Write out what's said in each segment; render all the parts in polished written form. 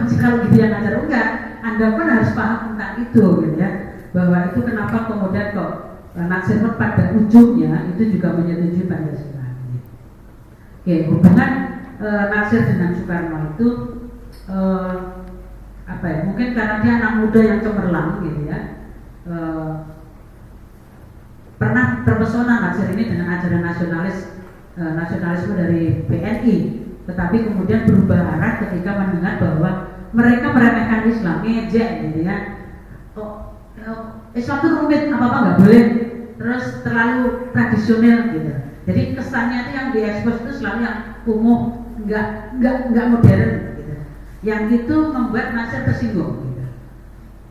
sih kalau gitu yang ngajar? Enggak, Anda pun harus paham tentang itu gitu ya, bahwa itu kenapa kemudian kok Natsir pun pada ujungnya itu juga menyetujui Pancasila. Oke, hubungan Natsir dengan Soekarno itu apa ya? Mungkin karena dia anak muda yang cemerlang gitu ya, pernah terpesona Natsir ini dengan ajaran nasionalisme dari PNI, tetapi kemudian berubah arah ketika mendengar bahwa mereka meremehkan Islam, ngejek gitu ya. Islam itu rumit, apa-apa nggak boleh, terus terlalu tradisional gitu. Jadi kesannya itu yang diekspos itu selalu yang kumuh, nggak modern gitu. Yang itu membuat Natsir tersinggung gitu.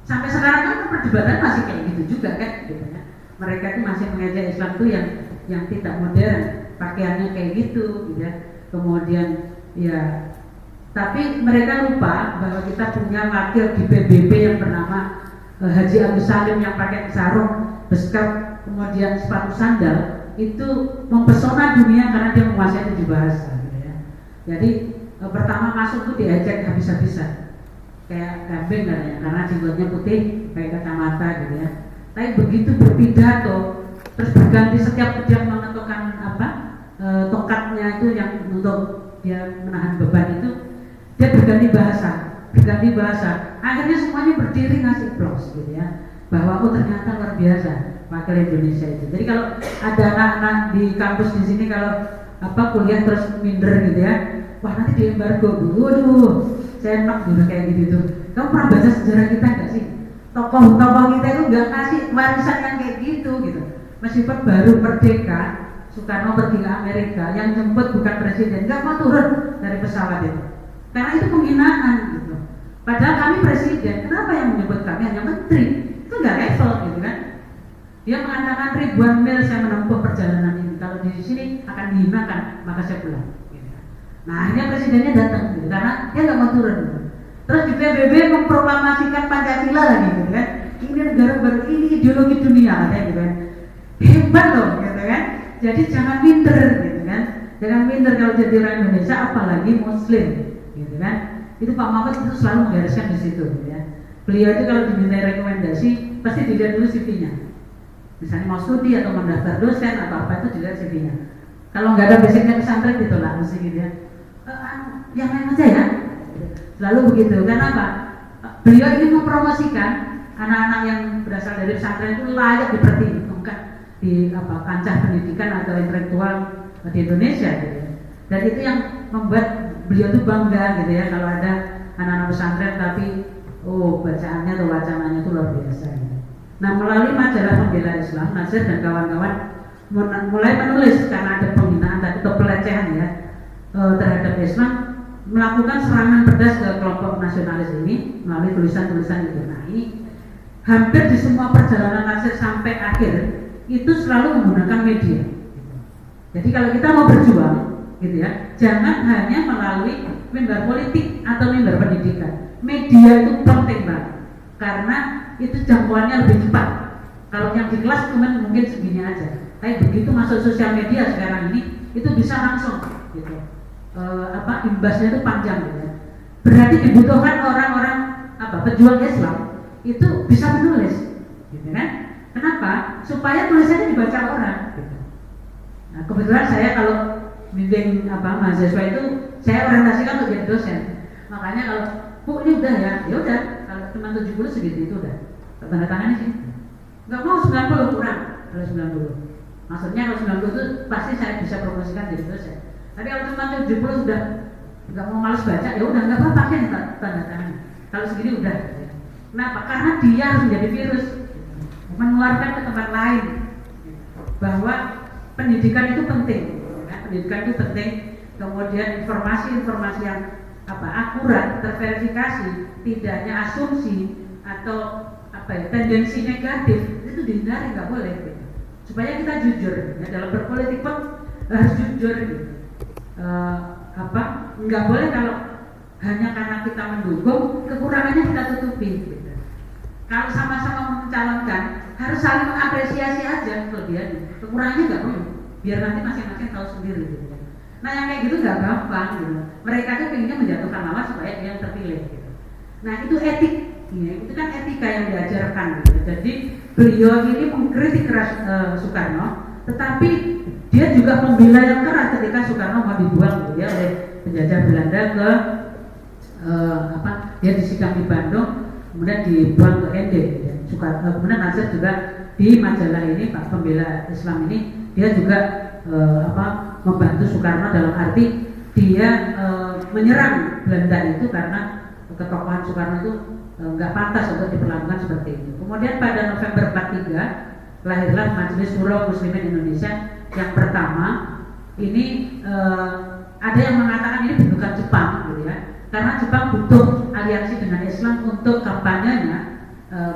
Sampai sekarang kan perdebatan masih kayak gitu juga kan gitu ya. Mereka itu masih mengejek Islam itu yang tidak modern, pakaiannya kayak gitu ya. Kemudian ya, tapi mereka lupa bahwa kita punya wakil di PBB yang bernama Haji Agus Salim yang pakai sarung, beskap, kemudian sepatu sandal, itu mempesona dunia karena dia menguasai 7 bahasa gitu ya. Jadi pertama masuk tuh diajak habis-habisan kayak kambing katanya, karena jenggotnya putih, pakai kacamata gitu ya. Tapi begitu berpidato, terus berganti setiap dia menentukan tongkatnya itu yang untuk dia menahan beban itu, dia berganti bahasa. Akhirnya semuanya berdiri ngasih applause gitu ya, bahwa ternyata luar biasa wakil Indonesia itu. Jadi kalau ada anak-anak di kampus di sini kalau kuliah terus minder gitu ya, wah nanti di embargo, waduh, saya enak dulu kayak gitu. Kamu pernah baca sejarah kita nggak sih? Tokoh-tokoh kita itu nggak kasih warisan yang kayak gitu. Meskipun baru merdeka, Soekarno pergi ke Amerika, yang jemput bukan presiden, nggak mau turun dari pesawat itu, karena itu penghinaan gitu. Padahal kami presiden, kenapa yang menyebut kami hanya menteri? Itu nggak level gitu kan? Dia mengatakan ribuan mil saya menempuh perjalanan ini, kalau di sini akan dihinakan, maka saya pulang. Gitu. Nah akhirnya presidennya datang gitu, karena dia nggak mau turun. Gitu. Terus di PBB memproklamasikan Pancasila lagi gitu kan? Ini negara baru, ini ideologi dunia katanya gitu kan? Hebat loh gitu kan? Jadi jangan minder gitu kan? Jangan minder kalau jadi orang Indonesia, apalagi Muslim gitu kan? Itu Pak Mahfud itu selalu menggariskan di situ ya. Beliau itu kalau diminta rekomendasi pasti dilihat dulu CV-nya. Misalnya mau studi atau mendaftar dosen atau apa itu dilihat CV-nya. Kalau nggak ada basicnya pesantren ditolak mesti gitu ya. Yang lain aja ya. Selalu begitu. Karena apa? Beliau ingin mempromosikan anak-anak yang berasal dari pesantren itu layak diperhitungkan di kancah pendidikan atau intelektual di Indonesia gitu ya. Dan itu yang membuat beliau tuh bangga gitu ya kalau ada anak-anak pesantren tapi bacaannya atau wacananya itu luar biasa gitu. Nah melalui majalah Pembela Islam, Natsir dan kawan-kawan mulai menulis karena ada penghinaan atau pelecehan ya terhadap Islam, melakukan serangan pedas ke kelompok nasionalis ini melalui tulisan-tulisan itu. Nah ini hampir di semua perjalanan Natsir sampai akhir itu selalu menggunakan media gitu. Jadi kalau kita mau berjuang gitu ya, jangan hanya melalui mimbar politik atau mimbar pendidikan. Media itu penting banget karena itu jangkauannya lebih cepat. Kalau yang di kelas cuma mungkin segini aja, tapi begitu masuk sosial media sekarang ini itu bisa langsung gitu. Imbasnya itu panjang gitu ya. Berarti dibutuhkan orang-orang pejuang Islam itu bisa menulis gitu kan. Kenapa? Supaya tulisannya dibaca orang gitu. Nah kebetulan saya kalau bimbing mahasiswa itu saya orientasikan untuk jadi dosen. Makanya kalau ini udah ya udah, kalau cuma 70 segitu itu udah tanda tangannya sih. Nggak mau 90 kurang kalau 90. Maksudnya kalau 90 itu pasti saya bisa promosikan jadi dosen. Tapi kalau cuma 70 sudah nggak mau malas baca, ya udah nggak apa-apa kan tanda tangan. Kalau segini udah. Kenapa? Karena dia harus menjadi virus, menularkan ke tempat lain. Bahwa pendidikan itu penting. Pendidikan itu penting, kemudian informasi-informasi yang akurat, terverifikasi, tidak hanya asumsi atau tendensi negatif itu dihindari, nggak boleh gitu. Supaya kita jujur ya, dalam berpolitik pun harus jujur gitu. Nggak boleh kalau hanya karena kita mendukung kekurangannya kita tutupi gitu. Kalau sama-sama mencalonkan harus saling mengapresiasi aja kelebihannya, kekurangannya nggak perlu, biar nanti masing-masing tahu sendiri gitu. Nah yang kayak gitu nggak gampang gitu. Mereka tuh pengennya menjatuhkan lawan supaya dia yang terpilih gitu. Nah itu etik, ya, itu kan etika yang diajarkan. Gitu. Jadi beliau ini mengkritik keras Soekarno, tetapi dia juga membela yang keras ketika Soekarno mau dibuang gitu ya oleh penjajah Belanda ke dia disikap di Bandung, kemudian dibuang ke ND. Ya. Kemudian Nasir juga di majalah ini Pak Pembela Islam ini dia juga membantu Soekarno dalam arti dia menyerang Belanda itu karena ketokohan Soekarno itu nggak pantas untuk diperlakukan seperti itu. Kemudian pada November 43 lahirlah Majelis Syuro Muslimin Indonesia yang pertama. Ini ada yang mengatakan ini bukan Jepang gitu ya, karena Jepang butuh aliansi dengan Islam untuk kampanyenya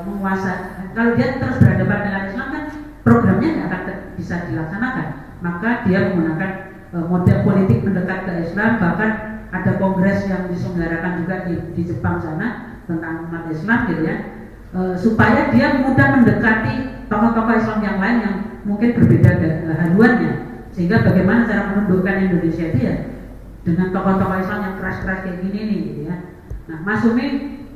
menguasai. Kalau dia terus berhadapan dengan Islam kan programnya nggak akan bisa dilaksanakan. Maka dia menggunakan model politik mendekat ke Islam, bahkan ada kongres yang diselenggarakan juga di Jepang sana tentang umat Islam gitu ya, supaya dia mudah mendekati tokoh-tokoh Islam yang lain yang mungkin berbeda haluannya, sehingga bagaimana cara menundukkan Indonesia itu ya dengan tokoh-tokoh Islam yang keras-keras kayak gini nih gitu ya. Nah Masyumi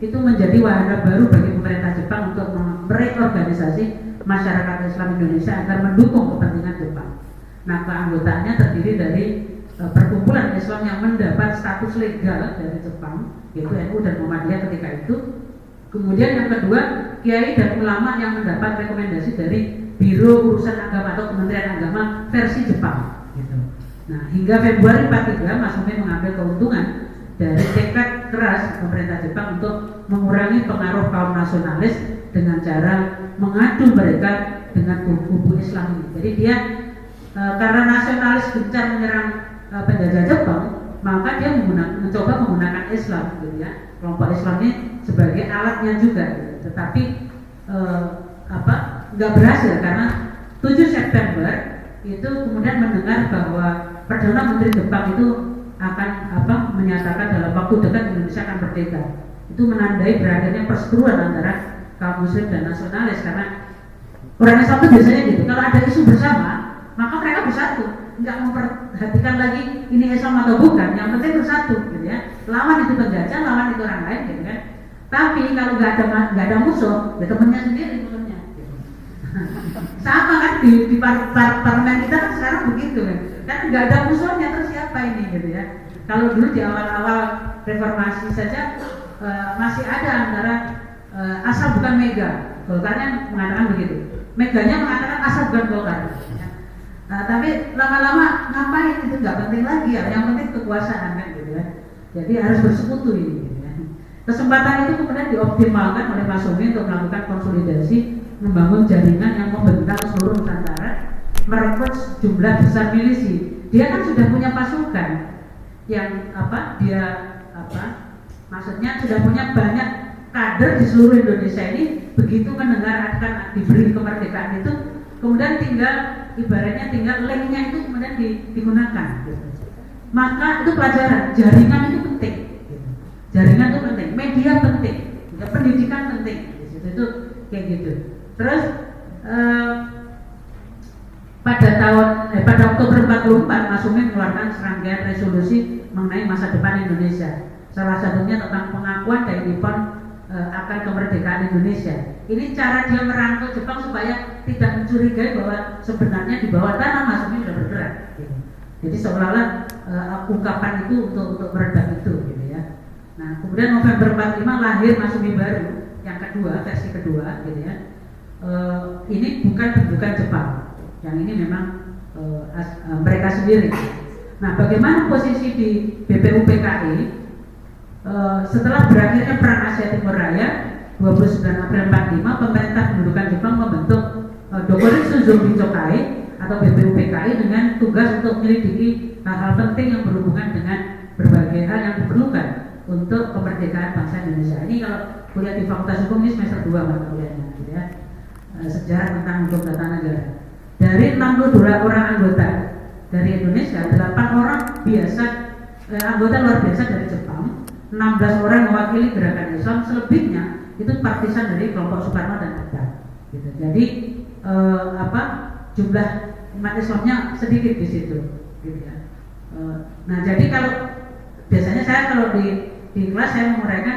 itu menjadi wahana baru bagi pemerintah Jepang untuk mereorganisasi masyarakat Islam Indonesia agar mendukung kepentingan Jepang. Nah keanggotaannya terdiri dari perkumpulan Islam yang mendapat status legal dari Jepang, yaitu NU dan Muhammadiyah ketika itu. Kemudian yang kedua, kiai dan ulama yang mendapat rekomendasi dari Biro Urusan Agama atau Kementerian Agama versi Jepang. Gitu. Nah hingga Februari 43 Masyumi mengambil keuntungan dari tekad keras pemerintah Jepang untuk mengurangi pengaruh kaum nasionalis dengan cara mengadu mereka dengan kubu Islam ini. Jadi dia karena nasionalis gencar menyerang penjajah Jepang, maka dia mencoba menggunakan Islam, gitu ya, kelompok Islam ini sebagai alatnya juga. Gitu. Tetapi nggak berhasil karena 7 September itu kemudian mendengar bahwa Perdana Menteri Jepang itu akan menyatakan dalam waktu dekat Indonesia akan merdeka. Itu menandai berakhirnya perseteruan antara kaum Muslim dan nasionalis, karena orang Islam itu biasanya gitu, kalau ada isu bersama maka mereka bersatu, nggak memperhatikan lagi ini Islam atau bukan, yang penting bersatu, gitu ya. Lawan itu penjajah, lawan itu orang lain, gitu kan. Tapi kalau nggak ada musuh, ya temennya sendiri musuhnya. Gitu. Sama kan di parlemen kita kan sekarang begitu kan nggak ada musuhnya, terus siapa ini, gitu ya. Kalau dulu di awal-awal reformasi saja masih ada antara asal bukan mega, Golkarnya mengatakan begitu, meganya mengatakan asal bukan Golkar. Nah, tapi lama-lama ngapain itu nggak penting lagi ya, yang penting kekuasaan kan gitu ya. Jadi harus bersekutu ini. Gitu ya. Kesempatan itu kemudian dioptimalkan oleh Masyumi untuk melakukan konsolidasi, membangun jaringan yang membentang seluruh Nusantara, merekrut jumlah besar milisi. Dia kan sudah punya pasukan yang maksudnya sudah punya banyak kader di seluruh Indonesia ini. Begitu mendengar akan diberi kemerdekaan itu, kemudian tinggal linknya itu kemudian digunakan. Gitu. Maka itu pelajaran, jaringan itu penting. Gitu. Jaringan itu penting, media penting, ya, pendidikan penting. Gitu. Itu kayak gitu. Terus pada Oktober 44 Masyumi mengeluarkan serangkaian resolusi mengenai masa depan Indonesia. Salah satunya tentang pengakuan dari Nippon akan kemerdekaan Indonesia. Ini cara dia merangkul Jepang supaya tidak mencurigai bahwa sebenarnya di bawah tanah Masyumi sudah bergerak. Gitu. Jadi seolah-olah ungkapan itu untuk meredam itu, gitu ya. Nah, kemudian November 45 lahir Masyumi baru, yang kedua, versi kedua, gitu ya. Ini bukan bentukan Jepang, yang ini memang mereka sendiri. Nah, bagaimana posisi di BPUPKI? Setelah berakhirnya Perang Asia Timur Raya 29 April 45, pemerintah pendudukan Jepang membentuk Dokuritsu Zombi Chokai atau BPUPKI dengan tugas untuk menyelidiki hal-hal penting yang berhubungan dengan berbagai hal yang diperlukan untuk kemerdekaan bangsa Indonesia. Ini kalau kuliah di Fakultas Hukum ini semester 2 mata kuliahnya, gitu ya. Sejarah tentang hukum tata negara. Dari 62 orang anggota dari Indonesia, 8 orang biasa anggota luar biasa dari Jepang, 16 orang mewakili gerakan Islam, selebihnya itu partisan dari kelompok Soekarno dan Hatta. Gitu. Jadi jumlah umat Islamnya sedikit di situ, gitu ya. Nah, jadi kalau biasanya saya kalau di kelas saya menguraikan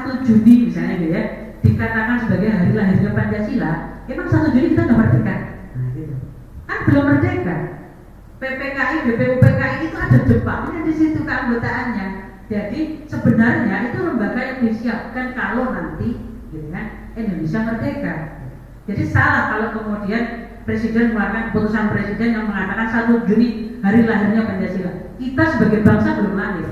1 Juni misalnya gitu ya, dikatakan sebagai hari lahirnya Pancasila, emang 1 Juni kita udah merdeka? Nah, gitu. Kan belum merdeka. PPKI, BPUPKI itu ada Jepangnya di situ keanggotaannya. Jadi sebenarnya itu lembaga yang disiapkan kalau nanti, gitu kan, Indonesia merdeka. Jadi salah kalau kemudian Presiden mengeluarkan keputusan Presiden yang mengatakan 1 Juni hari lahirnya Pancasila. Kita sebagai bangsa belum lahir.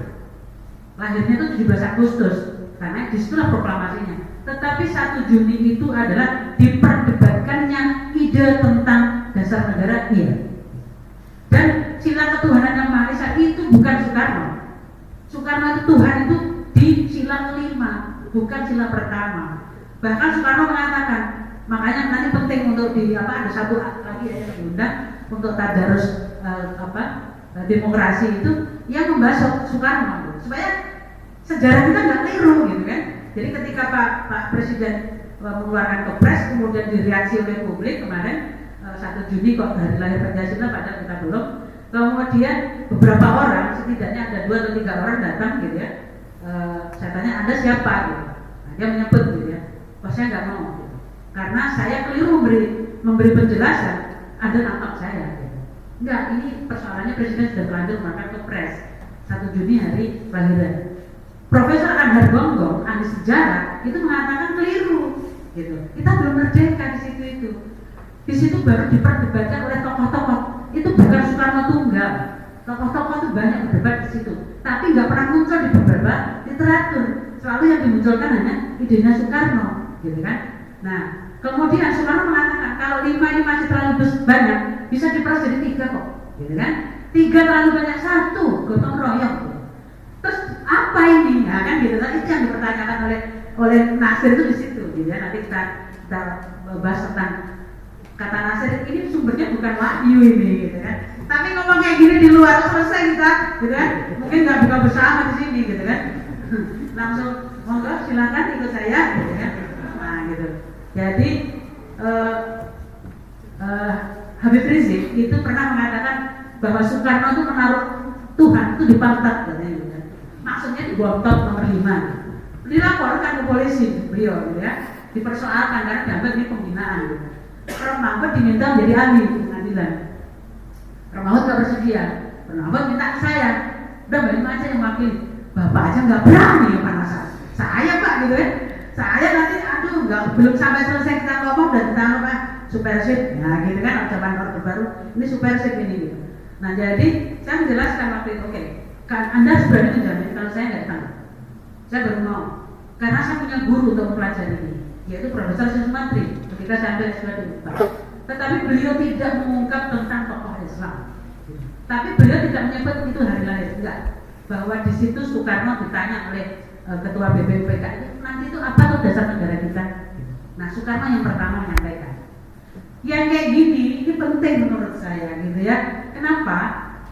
Lahirnya itu 17 Agustus, karena disitulah proklamasinya. Tetapi 1 Juni itu adalah diperdebatkannya ide tentang dasar negara, iya. Dan sila ketuhanan yang Maha Esa itu bukan Soekarno. Soekarno itu Tuhan itu di sila kelima, bukan sila pertama. Bahkan Soekarno mengatakan, makanya nanti penting untuk ada satu lagi yang diundang untuk tadarus demokrasi itu yang membahas Soekarno supaya sejarah kita nggak keliru gitu kan. Jadi ketika Pak Presiden mengeluarkan kepres kemudian direaksi oleh publik kemarin 1 Juni kok hari lahir Pancasila padahal kita belum. Kemudian beberapa orang, setidaknya ada 2 atau 3 orang datang gitu ya. Saya tanya Anda siapa gitu. Nah, dia menyebut gitu ya. Oh saya nggak mau gitu. Karena saya keliru memberi penjelasan, ada nampak saya gitu. Enggak, ini persoalannya Presiden sudah terlanjur mengangkat kepres 1 Juni hari lahiran. Profesor Anhar Gonggong, ahli sejarah, itu mengatakan keliru gitu. Kita belum merdeka di situ itu. Di situ baru diperdebatkan oleh tokoh-tokoh. Itu bukan Soekarno tunggal. Tokoh-tokoh itu banyak berdebat di situ, tapi nggak pernah muncul di beberapa literatur. Selalu yang dimunculkan hanya idenya Soekarno, gitu kan? Nah, kemudian Soekarno mengatakan kalau 5 ini masih terlalu banyak, bisa diperas jadi 3 kok, gitu kan? 3 terlalu banyak, 1 gotong royong. Terus apa ini? Nah, kan gitu kan? Itu yang dipertanyakan oleh Nasir itu di situ, gitu ya. Nanti kita bahas tentang kata Nasir ini sumbernya bukan wahyu ini, gitu kan? Tapi ngomong kayak gini di luar selesai kita, gitu kan? Mungkin nggak buka bersama di sini, gitu kan? Langsung monggo silakan ikut saya, gitu kan? Nah, gitu. Jadi Habib Rizik itu pernah mengatakan bahwa Soekarno itu menaruh Tuhan itu di pantat, katanya, gitu kan? Maksudnya di bontot nomor 5. Dilaporkan ke polisi beliau, gitu ya? Dipersoalkan karena dianggap ini penghinaan, gitu. Prof Mahfud diminta menjadi ahli pengadilan. Prof Mahfud gak bersedia. Prof Mahfud minta ke saya. Udah Mbak Ima aja yang wakil. Bapak aja gak berani ya panasan. Saya Pak gitu ya. Saya nanti belum sampai selesai kita ngomong dan tentang apa supersip. Nah gitu kan ucapan orde baru. Ini supersip ini gitu. Nah jadi saya menjelaskan waktu itu oke. Kan Anda berani menjamin kalau saya nggak tahu. Saya baru mau. Karena saya punya guru untuk mempelajari ini, yaitu Profesor Sesmantri. Ketika saya ambil S2 di Unpad. Tetapi beliau tidak mengungkap tentang tokoh Islam. Tapi beliau tidak menyebut itu hari lahir, enggak. Bahwa di situ Soekarno ditanya oleh ketua BPUPKI, nanti itu apa tuh dasar negara kita? Nah, Soekarno yang pertama menyampaikan. Yang kayak gini, ini penting menurut saya, gitu ya. Kenapa?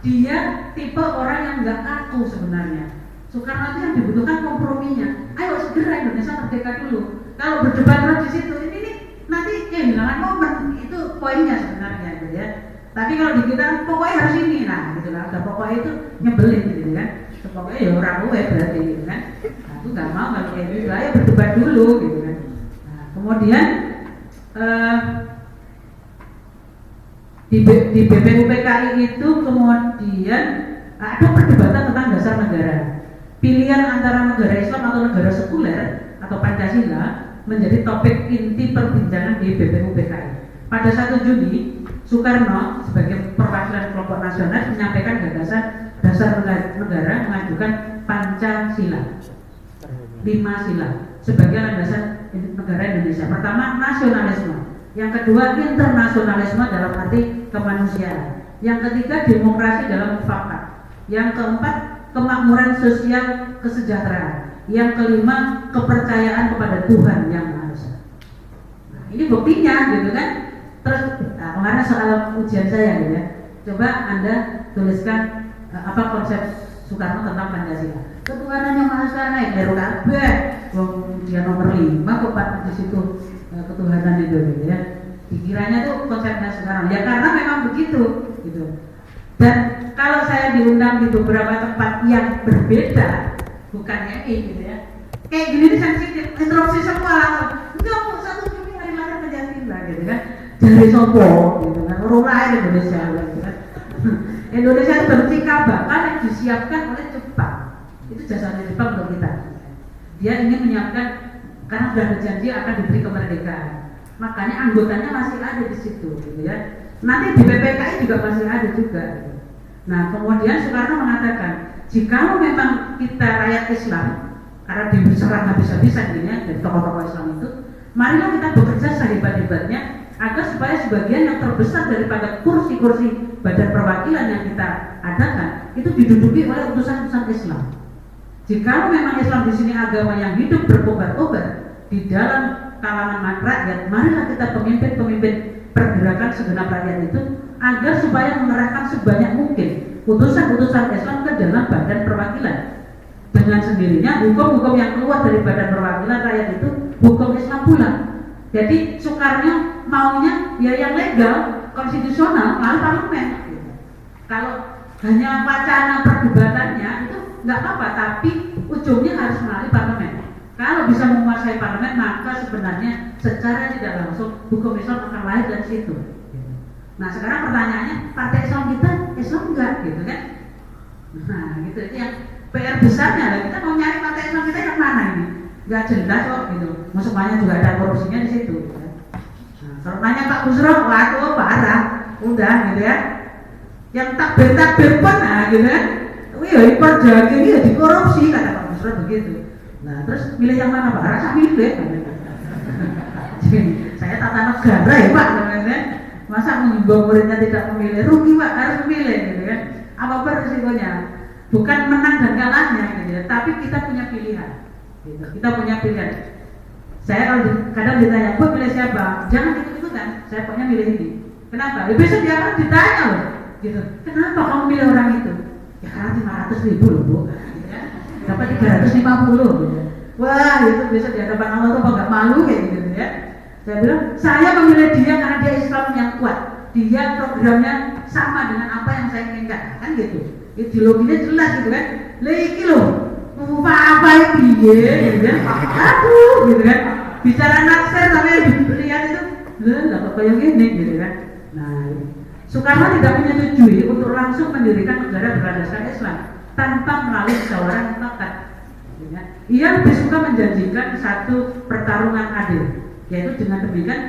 Dia tipe orang yang nggak kaku sebenarnya. Soekarno itu yang dibutuhkan komprominya. Ayo segera Indonesia merdeka dulu. Kalau berdebat terus di situ, ini nanti kehilangan momen, itu poinnya sebenarnya, gitu ya. Tapi kalau di kita pokoknya harus ini, nah gitu lah. Ada pokoknya itu nyebelin, gitu kan. Pokoknya ya orang gue berarti, gitu kan. Nah, aku nggak mau kalau kayak gitu. Ayo berdebat dulu, gitu kan. Nah, kemudian di BPUPKI itu kemudian ada perdebatan tentang dasar negara. Pilihan antara negara Islam atau negara sekuler atau Pancasila menjadi topik inti perbincangan di BPUPKI. Pada 1 Juni, Soekarno sebagai perwakilan kelompok nasionalis menyampaikan gagasan dasar negara mengajukan Pancasila, 5 sila sebagai landasan negara Indonesia. Pertama, nasionalisme. Yang kedua, internasionalisme dalam arti kemanusiaan. Yang ketiga, demokrasi dalam mufakat. Yang keempat, kemakmuran sosial kesejahteraan. Yang kelima, kepercayaan kepada Tuhan yang Maha Esa. Nah, ini buktinya, gitu kan? Terus, kemarin soal ujian saya, gitu ya. Coba Anda tuliskan apa konsep Soekarno tentang Pancasila. Ketuhanan yang Maha Esa naik dari kabeh. Dia nomor 5 kok Pak di situ ketuhanan itu, gitu ya. Dikiranya tuh konsepnya Soekarno. Ya karena memang begitu, gitu. Dan kalau saya diundang di beberapa tempat yang berbeda, bukannya gitu ya, kayak gini nih sensitif, interupsi semua langsung. Enggak mau 1 Juni hari lahir Pancasila gitu kan. Dari sopo gitu kan, orang lain Indonesia gitu kan. Indonesia itu bentuk kabakan yang disiapkan oleh Jepang. Itu jasanya Jepang untuk kita. Dia ingin menyiapkan karena sudah berjanji akan diberi kemerdekaan. Makanya anggotanya masih ada di situ, gitu ya. Nanti di PPKI juga masih ada juga. Gitu. Nah, kemudian Soekarno mengatakan, jika memang kita rakyat Islam, karena diserang habis-habisan gini ya, dari tokoh-tokoh Islam itu, marilah kita bekerja sehebat-hebatnya agar supaya sebagian yang terbesar daripada kursi-kursi badan perwakilan yang kita adakan itu diduduki oleh utusan-utusan Islam. Jika memang Islam di sini agama yang hidup berkobar-kobar di dalam kalangan rakyat, marilah kita pemimpin-pemimpin pergerakan segenap rakyat itu agar supaya mengerahkan sebanyak mungkin utusan-utusan Islam ke dalam badan perwakilan. Dengan sendirinya hukum-hukum yang keluar dari badan perwakilan rakyat itu hukum Islam pula. Jadi Soekarno maunya ya yang legal, konstitusional, melalui parlemen. Kalau hanya wacana perdebatannya itu nggak apa-apa, tapi ujungnya harus melalui parlemen. Kalau bisa menguasai parlemen, maka sebenarnya secara tidak langsung hukum Islam akan lahir dari situ. Nah sekarang pertanyaannya, partai Islam kita Islam enggak gitu kan? Nah gitu, itu yang PR besarnya lah. Kita mau nyari partai Islam kita yang mana ini? Nggak jelas kok gitu. Semuanya juga ada korupsinya di situ. Gitu. Nah, kalau nanya Pak Busro, waduh parah, udah gitu ya. Yang takbir pun, nah gitu ya. Wih, impor daging ya dikorupsi kata Pak Busro begitu. Nah terus milih yang mana Pak? Rasa milih. Saya tata negara ya Pak, namanya. Masa mengimbau muridnya tidak memilih, rugi Pak, harus memilih gitu kan. Apapun risikonya, bukan menang dan kalahnya gitu ya, tapi kita punya pilihan. Gitu. Kita punya pilihan. Saya kalau kadang ditanya, "Bu, pilih siapa?" Jangan gitu kan. Saya pokoknya milih ini. Kenapa? Ya besok dia akan ditanya loh. Gitu. Kenapa kamu milih orang itu? Ya karena 500.000 loh Bu. Gitu ya. Dapat 350 gitu. Wah, itu besok di hadapan Allah tuh nggak malu kayak gitu ya. Saya bilang, saya memilih dia karena dia Islam yang kuat. Dia programnya sama dengan apa yang saya inginkan, kan gitu. Ideologinya jelas gitu kan. Lah iki loh, apa piye gitu kan. Aduh, gitu kan. Bicara naksir sampai lihat itu, lah kok kayak gini gitu kan. Nah, Soekarno tidak menyetujui untuk langsung mendirikan negara berlandaskan Islam tanpa melalui musyawarah mufakat. Ia lebih suka menjanjikan satu pertarungan adil, yaitu dengan demikian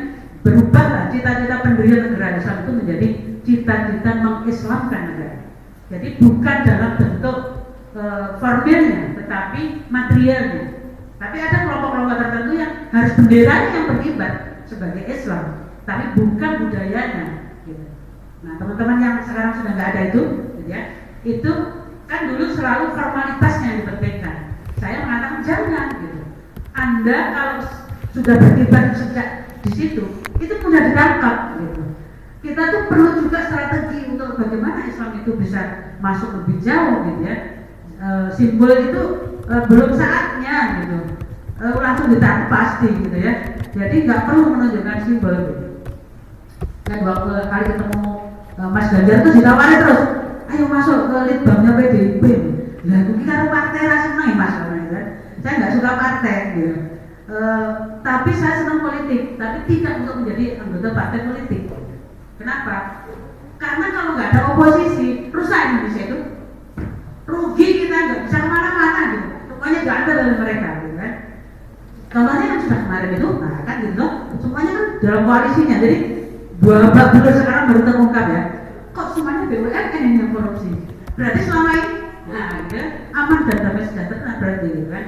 berubahlah cita-cita pendirian negara Islam itu menjadi cita-cita mengislamkan negara. Jadi bukan dalam bentuk formilnya, tetapi materialnya. Tapi ada kelompok-kelompok tertentu yang harus benderanya yang berkibar sebagai Islam, tapi bukan budayanya. Gitu. Nah teman-teman yang sekarang sudah nggak ada itu, gitu ya, itu kan dulu selalu formalitasnya yang dipentingkan. Saya mengatakan jangan gitu. Anda kalau sudah berkibar sejak di situ, itu mudah ditangkap gitu. Kita tuh perlu juga strategi untuk bagaimana Islam itu bisa masuk lebih jauh gitu ya. Simbol itu belum saatnya gitu. Langsung ditangkap pasti gitu ya. Jadi nggak perlu menunjukkan simbol gitu. Dan waktu kali ketemu Mas Ganjar tuh ditawari terus, ayo masuk ke litbangnya PDIP. Lah aku kira partai rasa senang Mas, kan? Saya nggak suka partai gitu. Tapi saya senang politik, tapi tidak untuk menjadi anggota partai politik. Kenapa? Karena kalau nggak ada oposisi, rusak Indonesia itu. Rugi kita nggak bisa kemana-mana gitu. Semuanya nggak ada dari mereka, gitu kan? Contohnya kan sudah kemarin itu, nah kan gitu, semuanya kan dalam koalisinya. Jadi 2 bulan sekarang baru terungkap ya. Kok semuanya BUMN yang korupsi? Berarti selama ini, nah ya, aman dan damai sejahtera berarti gitu kan?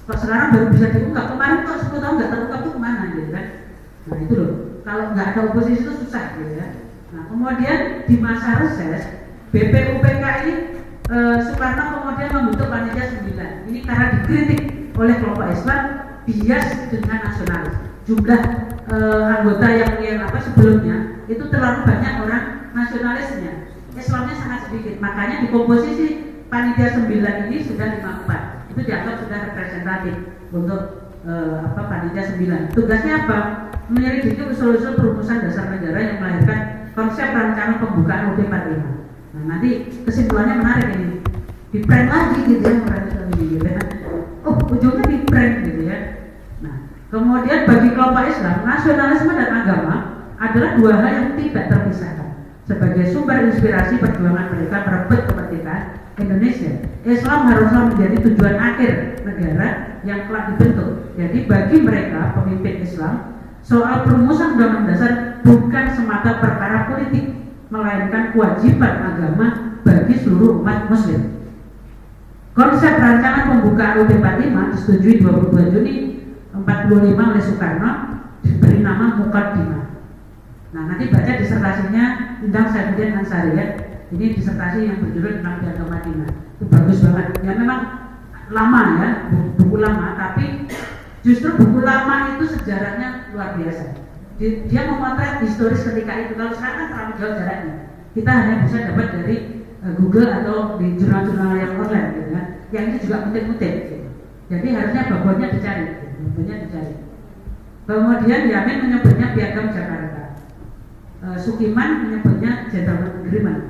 Kok sekarang baru bisa diungkap, kemarin kok 10 tahun nggak terungkap itu kemana gitu kan? Nah itu loh, kalau nggak ada oposisi itu susah gitu ya. Nah kemudian di masa reses BPUPK ini Soekarno kemudian membentuk panitia 9. Ini karena dikritik oleh kelompok Islam bias dengan nasionalis. Jumlah anggota yang sebelumnya itu terlalu banyak orang nasionalisnya, Islamnya sangat sedikit. Makanya di komposisi panitia 9 ini sudah 54. Itu dianggap sudah representatif untuk panitia 9. Tugasnya apa? Menyelidiki usul-usul perumusan dasar negara yang melahirkan konsep rancangan pembukaan UUD 45. Nah nanti kesimpulannya menarik ini, di-prank lagi gitu ya orang Islam ini gitu ya. ujungnya di prank gitu ya. Nah, kemudian bagi kelompok Islam, nasionalisme dan agama adalah dua hal yang tidak terpisahkan. Sebagai sumber inspirasi perjuangan mereka merebut kemerdekaan Indonesia, Islam haruslah menjadi tujuan akhir negara yang telah dibentuk. Jadi bagi mereka pemimpin Islam, soal perumusan Undang-Undang Dasar bukan semata perkara politik, melainkan kewajiban agama bagi seluruh umat Muslim. Konsep rancangan pembukaan UUD 45 disetujui 22 Juni 45 oleh Soekarno, diberi nama Muqaddimah. Nah, nanti baca disertasinya Endang Saifuddin Ansari ya. Ini disertasi yang berjudul tentang Piagam Madinah. Itu bagus banget. Ya memang lama ya, buku lama, tapi justru buku lama itu sejarahnya luar biasa. Dia memotret historis ketika itu. Kalau sekarang kan terlalu jauh jaraknya. Kita hanya bisa dapat dari Google atau di jurnal-jurnal yang online gitu kan. Yang itu juga kutip-kutip gitu. Jadi harusnya babonnya dicari gitu. Babonnya dicari. Kemudian Yamin menyebutnya Piagam Jakarta. Sukiman menyebutnya Gentleman Agreement.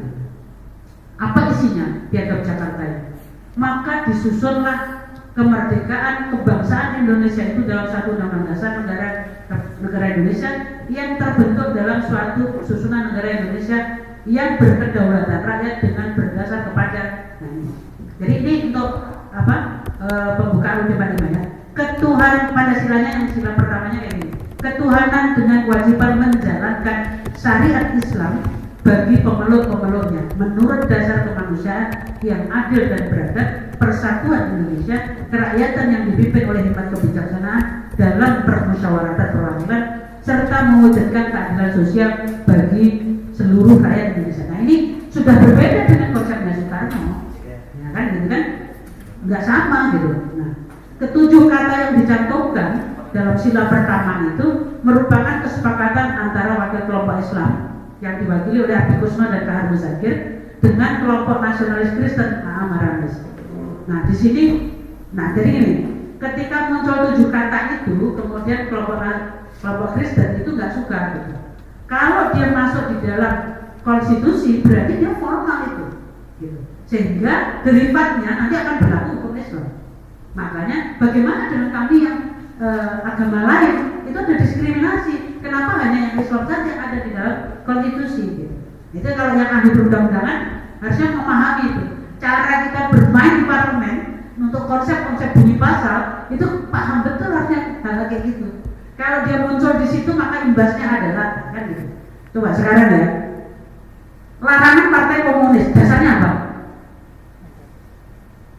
Apa isinya Piagam Jakarta ini? Maka disusunlah kemerdekaan kebangsaan Indonesia itu dalam satu undang-undang dasar negara Indonesia yang terbentuk dalam suatu susunan negara Indonesia yang berkedaulatan rakyat dengan berdasar kepada jadi ini untuk pembukaan UUD 45 ya. Ketuhanan Pancasilanya yang sila pertamanya kayak gini. Ketuhanan dengan kewajiban menjalankan syariat Islam bagi pemeluk-pemeluknya menurut dasar kemanusiaan yang adil dan beradab, persatuan Indonesia, kerakyatan yang dipimpin oleh hikmat kebijaksanaan dalam permusyawaratan perwakilan serta mewujudkan keadilan sosial bagi seluruh rakyat Indonesia. Nah ini sudah berbeda dengan konsepnya Soekarno, ya kan, gitu kan, nggak sama gitu. Nah, ketujuh kata yang dicantumkan dalam sila pertama itu merupakan kesepakatan antara wakil kelompok Islam yang diwakili oleh Abi Kusno dan Kahar Muzakir dengan kelompok nasionalis Kristen Amaranis. Nah di sini, nah jadi ini, ketika muncul 7 kata itu, kemudian kelompok Kristen itu nggak suka gitu. Kalau dia masuk di dalam konstitusi, berarti dia formal itu, gitu. Sehingga derivatnya nanti akan berlaku hukum Islam. Makanya bagaimana dengan kami yang agama lain itu ada diskriminasi. Kenapa hanya yang Islam saja yang ada di dalam konstitusi? Gitu. Itu kalau yang ahli perundang-undangan harusnya memahami itu. Cara kita bermain di parlemen untuk konsep-konsep bunyi pasal itu paham betul harusnya hal kayak gitu. Kalau dia muncul di situ maka imbasnya adalah kan gitu. Coba sekarang ya. Larangan Partai Komunis dasarnya apa?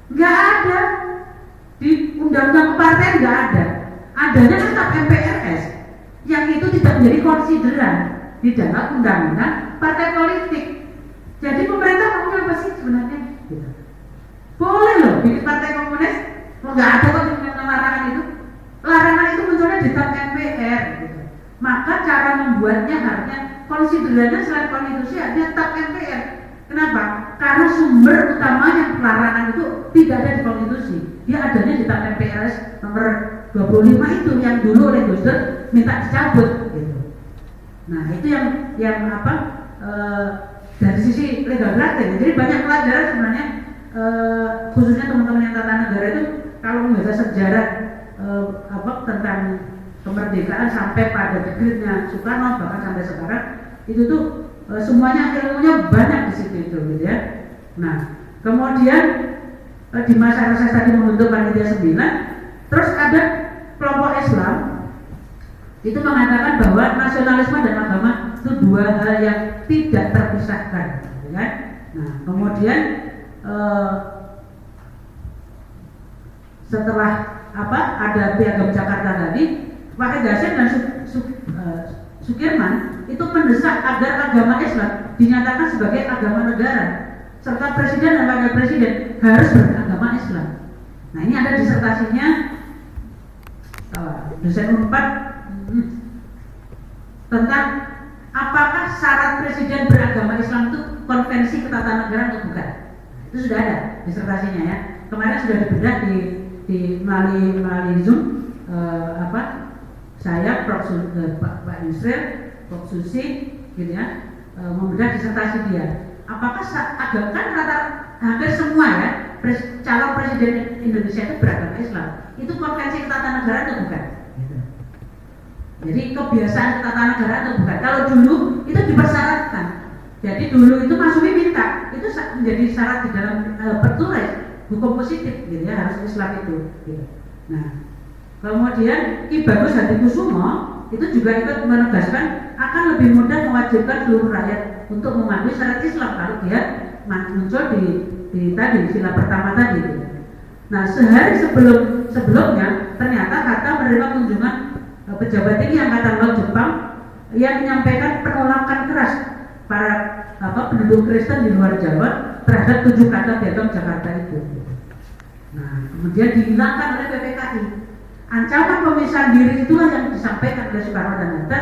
Nggak ada. Di undang-undang kepartean nggak ada. Adanya tetap MPRS yang itu tidak menjadi konsideran di dalam undang-undang partai politik. Jadi pemerintah mau apa sih sebenarnya? Gitu. Boleh loh bikin partai komunis, nggak ada kok dengan larangan itu. Larangan itu munculnya di tap MPR. Gitu. Maka cara membuatnya harusnya konsiderannya selain konstitusi ada tap MPR. Kenapa? Karena sumber utamanya larangan itu tidak ada di konstitusi. Dia adanya di tap MPRS nomor 25 itu yang dulu oleh Gus Dur minta dicabut gitu. Nah itu yang dari sisi legal praktik. Jadi banyak pelajaran sebenarnya khususnya teman-teman yang tata negara itu kalau membaca sejarah tentang kemerdekaan sampai pada dekretnya Soekarno bahkan sampai sekarang itu tuh semuanya ilmunya banyak di situ itu gitu ya. Nah kemudian di masa reses tadi membentuk panitia 9, terus ada kelompok Islam itu mengatakan bahwa nasionalisme dan agama itu dua hal yang tidak terpisahkan, ya. Nah, kemudian setelah ada Piagam Jakarta tadi, Wahid Hasim dan Sukirman itu mendesak agar agama Islam dinyatakan sebagai agama negara, serta presiden dan wakil presiden harus beragama Islam. Nah, ini ada disertasinya dosen Unpad tentang apakah syarat presiden beragama Islam itu konvensi ketatanegaraan atau bukan. Itu sudah ada disertasinya ya. Kemarin sudah dibedah di melalui Zoom saya Pak Yusril, Prof Susi gitu ya, membedah disertasi dia. Apakah agama kan hampir semua ya calon presiden Indonesia itu beragama Islam. Itu konvensi ketatanegaraan atau bukan? Gitu. Jadi kebiasaan ketatanegaraan atau bukan? Kalau dulu itu dipersyaratkan. Jadi dulu itu Masyumi minta, itu menjadi syarat di dalam tertulis hukum positif, gitu ya, harus Islam itu. Gitu. Nah, kemudian Ki Bagus Hadikusumo itu juga ikut menegaskan akan lebih mudah mewajibkan seluruh rakyat untuk mematuhi syarat Islam kalau dia muncul di tadi sila pertama tadi. Gitu. Nah, sehari sebelumnya ternyata Hatta menerima kunjungan pejabat tinggi Angkatan Laut Jepang yang menyampaikan penolakan keras para penduduk Kristen di luar Jawa terhadap 7 kata piagam Jakarta itu. Nah, kemudian dihilangkan oleh PPKI. Ancaman pemisahan diri itulah yang disampaikan oleh Soekarno dan Hatta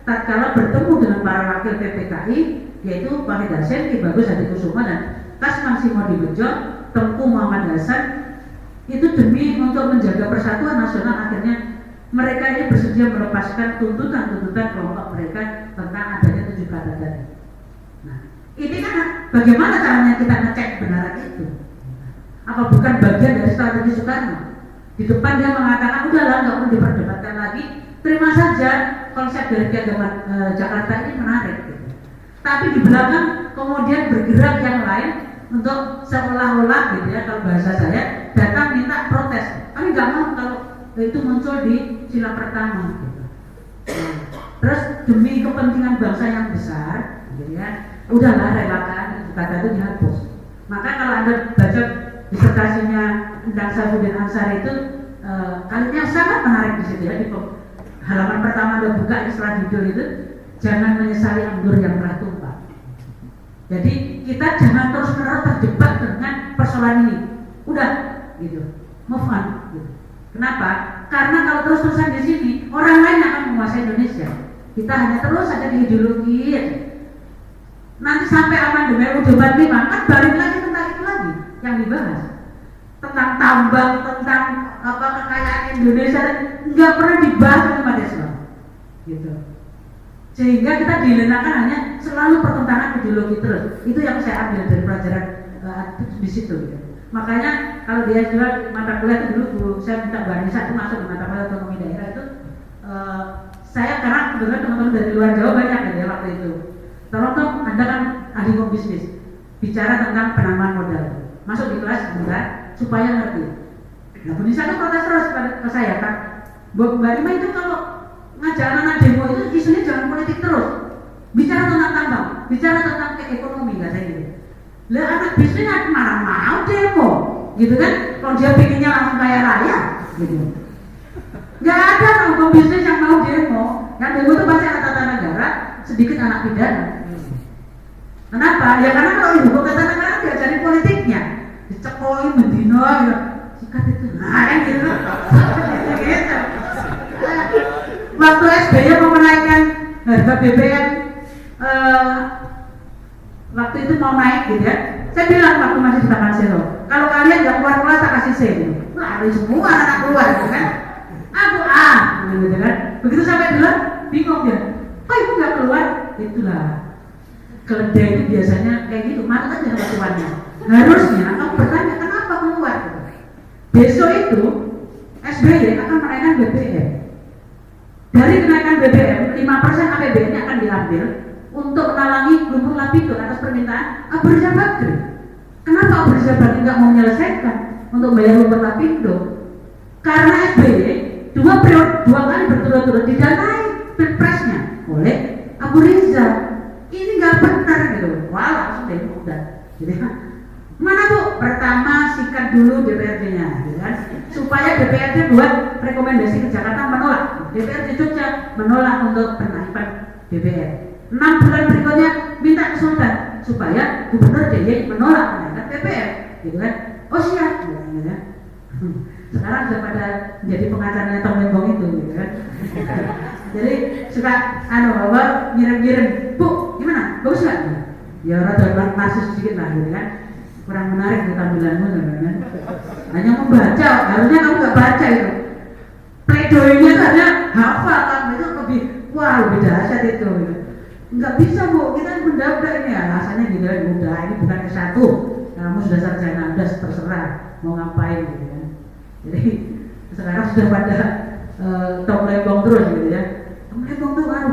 tatkala bertemu dengan para wakil PPKI, yaitu Wahid Hasyim, Ki Bagus Hadikusumo dan Kasman Simodibejo, Tengku Muhammad Hasan. Itu demi untuk menjaga persatuan nasional. Akhirnya mereka ini bersedia melepaskan tuntutan-tuntutan kelompok mereka tentang adanya 7 kata tadi. Nah, ini kan bagaimana caranya kita ngecek kebenaran itu? Apa bukan bagian dari strategi Soekarno? Di depan dia mengatakan udahlah, nggak perlu diperdebatkan lagi, terima saja konsep dari piagam Jakarta ini menarik. Gitu. Tapi di belakang kemudian bergerak yang lain untuk seolah-olah, gitu ya, kalau bahasa saya, datang minta protes. Kami nggak mau kalau itu muncul di sila pertama. Gitu. Terus demi kepentingan bangsa yang besar, gitu ya, udahlah relakan kata itu dihapus. Maka kalau Anda baca disertasinya Endang Saifuddin Ansari itu kalimatnya sangat menarik di situ ya, di halaman pertama Anda buka setelah judul itu, jangan menyesali anggur yang telah tumpah. Jadi kita jangan terus-menerus terjebak dengan persoalan ini. Udah, gitu, move on. Gitu. Kenapa? Karena kalau terus-terusan di sini orang lain akan menguasai Indonesia. Kita hanya terus saja di ideologi aja. Nanti sampai amandemen UUD 45 kan balik lagi tentang itu lagi yang dibahas, tentang tambang, tentang kekayaan Indonesia, nggak pernah dibahas oleh umat Islam, gitu. Sehingga kita dilenakan hanya selalu pertentangan ideologi terus. Itu yang saya ambil dari pelajaran di situ. Gitu. Makanya kalau dia jual mata kuliah itu dulu saya minta Bu Anissa itu masuk di mata kuliah otonomi daerah itu, saya karena kebetulan teman-teman dari luar Jawa banyak ya waktu itu. Tolong dong, Anda kan ahli bisnis, bicara tentang penanaman modal. Masuk di kelas sebentar supaya ngerti. Nah, Bu Nisa kan protes terus ke saya kan, Mbak Rima itu kalau ngajak anak demo itu isunya jangan politik terus, bicara tentang tambang, bicara tentang ekonomi, nggak saya gitu. Lah anak bisnis mana mau demo, gitu kan? Kalau dia pinginnya langsung kaya raya, gitu. Nggak ada orang bisnis yang mau demo. Yang demo itu pasti anak tata negara, sedikit anak pidana. Kenapa? Ya karena kalau ibu kota negara diajari politiknya, dicekoi, mendino, ya, sikat itu, nah gitu. Gitu. Waktu SBY mau menaikkan harga BBM, waktu itu mau naik gitu ya, saya bilang waktu masih di Taman Selo, kalau kalian nggak keluar tak kasih C, lari semua anak keluar, gitu kan? Aku gitu kan? Begitu sampai dulu bingung dia, kok ibu nggak keluar? Itulah. Keledai itu biasanya kayak gitu, mana aja batuannya. Harusnya kamu bertanya kenapa keluar. Besok itu SBY akan menaikkan BBM. Dari kenaikan BBM 5% APBN akan diambil untuk menalangi lumpur lapindo atas permintaan Abu Rizal Bakri. Kenapa Abu Rizal Bakri nggak mau menyelesaikan untuk bayar lumpur lapindo? Karena SBY dua kali berturut-turut didanai pilpresnya oleh Abu Rizal. Ini nggak benar gitu. Wah langsung deh udah. Jadi mana tuh? Pertama sikat dulu DPRD-nya, gitu kan? Supaya DPRD buat rekomendasi ke Jakarta menolak. DPRD Jogja menolak untuk penaikan BBM. 6 bulan berikutnya minta ke Sultan supaya Gubernur DIY menolak kenaikan BBM, gitu kan? Oh siap, gitu kan? Sekarang sudah pada menjadi pengacaranya Tom Lembong itu, gitu kan? Jadi suka bawa ngirim-ngirim, Bu, gimana? Bagus nggak? Ya rada masuk sedikit lah, gitu kan? Kurang menarik di tampilanmu, kan? Hanya membaca, harusnya kamu nggak baca itu. Pleidoynya itu hanya hafal, kan? Itu lebih, wah lebih dahsyat itu. Gitu. Nggak bisa Bu, kita benda-benda ini ya, rasanya gitu kan, udah ini bukan S1, kamu sudah sarjana, udah terserah mau ngapain gitu kan. Jadi sekarang sudah pada tomlembong terus gitu ya. Tomlembong tuh kan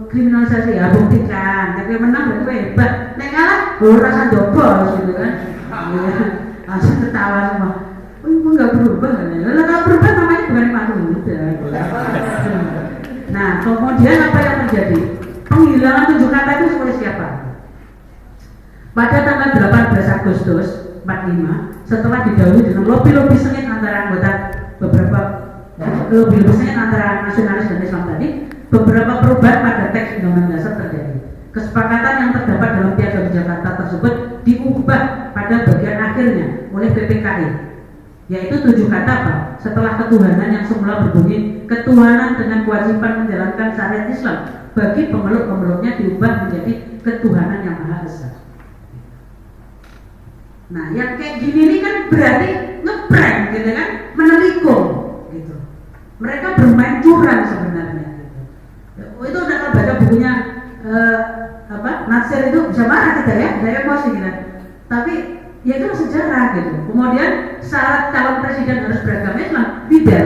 kriminalisasi ya, buktikan, tapi menang berarti hebat, nek kalah rasa dobos gitu kan. Langsung ketawa semua. Oh, nggak berubah kan ya? Kalau berubah namanya bukan malu gitu. Nah, kemudian apa yang terjadi? Penghilangan 7 kata itu oleh siapa? Pada tanggal 18 Agustus 45, setelah didahului dengan lobby-lobby sengit antara anggota beberapa lobby-lobby sengit antara nasionalis dan Islam tadi, beberapa perubahan pada teks Undang-Undang Dasar terjadi. Kesepakatan yang terdapat dalam Piagam Jakarta tersebut diubah pada bagian akhirnya oleh PPKI, yaitu 7 kata apa? Setelah ketuhanan yang semula berbunyi ketuhanan dengan kewajiban menjalankan syariat Islam bagi pemeluk-pemeluknya diubah menjadi ketuhanan yang Maha Esa. Nah, yang kayak gini ini kan berarti ngeprank gitu kan, menelikung gitu. Mereka bermain curang sebenarnya gitu. Itu udah kalau baca bukunya Natsir itu bisa marah kita ya, dari emosi kita. Tapi ya itu sejarah gitu. Kemudian syarat calon presiden harus beragama Islam tidak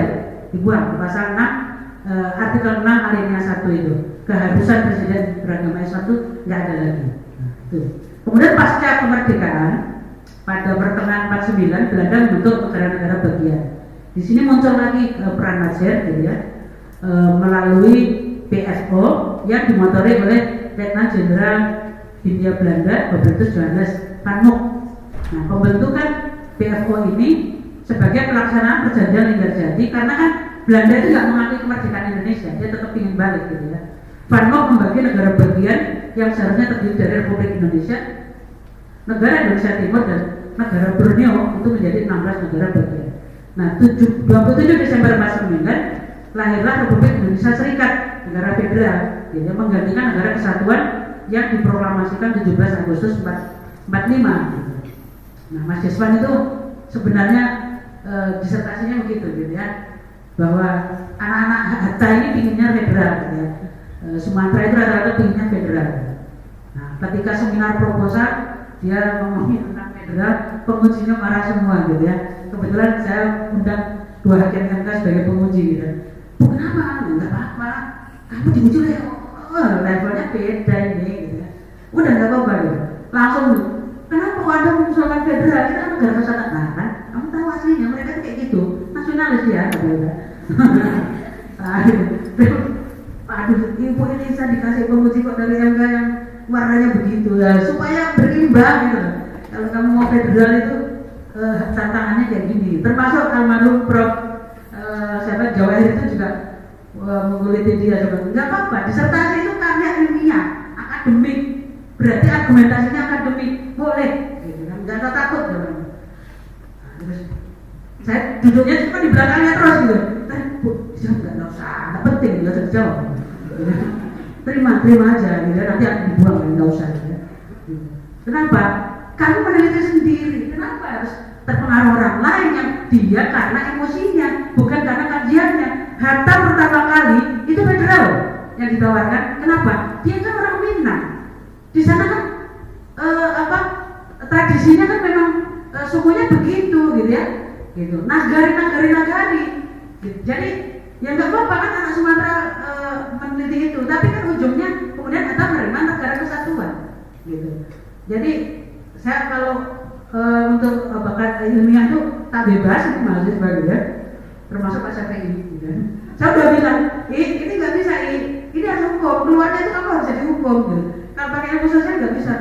dibuang di pasal 6 artikel 6 alinea 1 itu. Keharusan presiden beragama Islam itu nggak ada lagi. Nah, itu. Kemudian pasca kemerdekaan pada pertengahan 49 Belanda membentuk negara-negara bagian. Di sini muncul lagi peran Natsir gitu ya, melalui PSO yang dimotori oleh Letnan Jenderal Hindia Belanda Hubertus Johannes Van Mook. Nah, pembentukan PSO ini sebagai pelaksanaan perjanjian Linggarjati karena kan Belanda itu nggak mengakui kemerdekaan Indonesia, dia tetap ingin balik gitu ya. Van Mook membagi negara bagian yang seharusnya terdiri dari Republik Indonesia, negara Indonesia Timur dan negara Borneo itu menjadi 16 negara bagian. Nah, 27 Desember 49 lahirlah Republik Indonesia Serikat, negara federal, yang menggantikan negara kesatuan yang diproklamasikan 17 Agustus 45. Nah, Mas Deswan itu sebenarnya disertasinya begitu gitu ya, bahwa anak-anak Hatta ini pinginnya federal gitu ya. Sumatera itu rata-rata pinginnya federal. Nah, ketika seminar proposal dia ngomongin tentang federal, pengujinya marah semua gitu ya. Kebetulan saya undang 2 hakim MK sebagai penguji gitu. Bu, kenapa? Enggak apa-apa. Kamu diuji levelnya beda ini gitu ya. Udah enggak apa-apa gitu. Langsung, kenapa Anda mengusulkan federal? Kita kan negara kesatuan. Nah kan, kamu tahu aslinya mereka kayak gitu. Nasionalis ya, gitu. Aduh, Ibu ini saya dikasih penguji kok dari MK yang warnanya begitu ya, supaya berimbang gitu. Kalau kamu mau federal itu tantangannya kayak gini. Termasuk almarhum Prof. Jawahir itu juga mengguliti dia juga. Enggak apa-apa, disertasi itu karya ilmiah, akademik. Berarti argumentasinya akademik, boleh. Gitu kan? Jangan takut gitu. Nah, terus saya duduknya cuma di belakangnya terus gitu. Bu, enggak usah, enggak penting, enggak usah dijawab. Terima aja, gitu. Nanti akan dibuang, enggak usah. Gitu. Kenapa? Kamu meneliti sendiri. Kenapa harus terpengaruh orang lain yang dia karena emosinya, bukan karena kajiannya. Hatta pertama kali itu federal yang ditawarkan. Kenapa? Dia kan orang Minang. Di sana kan tradisinya kan memang sukunya begitu, gitu ya. Gitu. Nagari. Gitu. Jadi ya nggak apa-apa kan anak Sumatera meneliti itu, tapi kan ujungnya kemudian Hatta menerima negara kesatuan. Gitu. Jadi saya kalau untuk bakat ilmiah itu tak bebas itu mahasiswa gitu ya, termasuk Pak Syafi'i gitu. Saya udah bilang, ini nggak bisa, ini harus hukum, keluarnya itu kamu harus jadi hukum gitu. Kalau pakai ilmu sosial nggak bisa.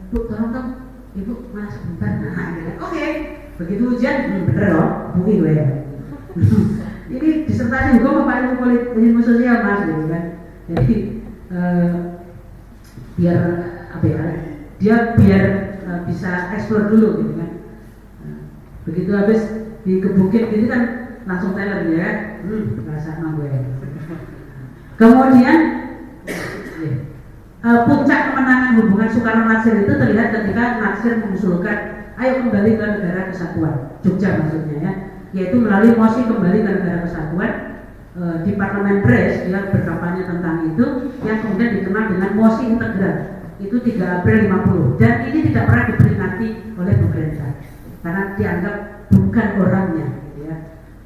Bu, tolong dong, Ibu mana sebentar. Nah, gitu. Oke, begitu ujian, bener loh, bukti gue ya. Ini disertasi hukum apa ilmu sosial mas gitu kan. Jadi biar apa ya? Dia biar bisa eksplor dulu gitu kan. Begitu habis dikebukin gitu kan langsung teler ya, bahasa nama gue. Kemudian puncak kemenangan hubungan Soekarno-Natsir itu terlihat ketika Natsir mengusulkan ayo kembali ke negara kesatuan, Jogja maksudnya ya, yaitu melalui mosi kembali ke negara kesatuan. Di Parlemen Brest dia berkampanye tentang itu yang kemudian dikenal dengan mosi integral. itu 3 April 50 dan ini tidak pernah diperingati oleh pemerintah karena dianggap bukan orangnya gitu ya.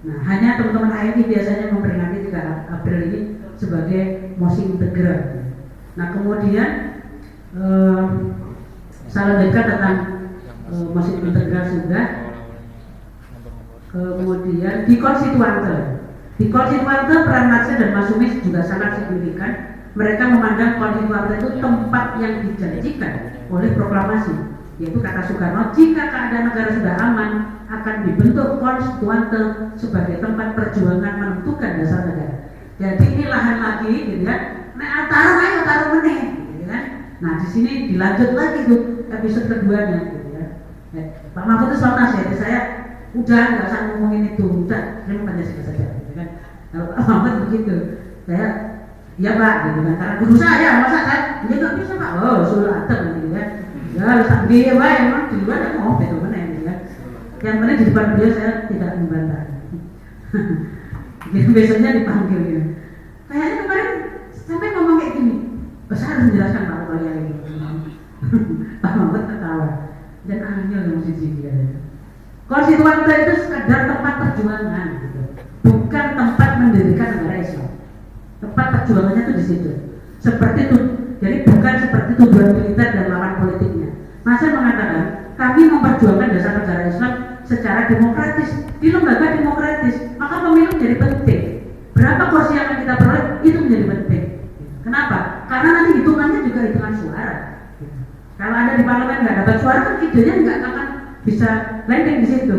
Nah, hanya teman-teman AMI biasanya memperingati 3 April ini sebagai mosi integral. Nah, kemudian saya lanjutkan tentang mosi integral sudah. Kemudian di Konstituante peran Marxis dan Masumis juga sangat signifikan. Mereka memandang Konstituante itu tempat yang dijanjikan oleh proklamasi, yaitu kata Soekarno, jika keadaan negara sudah aman akan dibentuk Konstituante sebagai tempat perjuangan menentukan dasar negara. Jadi ini lahan lagi, gitu ya. Nah, taruh meneh, gitu kan. Nah, di sini dilanjut lagi tuh episode keduanya, gitu ya. Pak Mahfud itu selalu nasihat saya, udah nggak usah ngomongin itu, udah terima Pancasila saja, gitu kan. Kalau Pak Mahfud begitu, saya, ya Pak, gitu kan. Karena guru saya, masa saya, dia nggak bisa Pak, oh suruh atem, gitu kan. Ya harus dia Pak, emang di luar ya mau betul benar, gitu kan. Yang penting di depan beliau saya tidak membantah. Jadi besoknya dipanggil gitu. Kayaknya kemarin sampai ngomong kayak gini, saya harus menjelaskan Pak Wali kayak gitu. Pak Mahfud ketawa dan akhirnya udah mesti dia. Konstituante itu sekedar tempat perjuangan, gitu. Bukan tempat mendirikan negara Islam. Tempat perjuangannya itu di situ. Seperti itu, jadi bukan seperti tujuan militer dan lawan politiknya. Masa mengatakan kami memperjuangkan dasar negara Islam secara demokratis di lembaga demokratis, maka pemilu menjadi penting. Berapa kursi yang akan kita peroleh itu menjadi penting. Kenapa? Karena nanti hitungannya juga hitungan suara. Kalau ada di parlemen nggak dapat suara kan idenya nggak akan bisa landing di situ.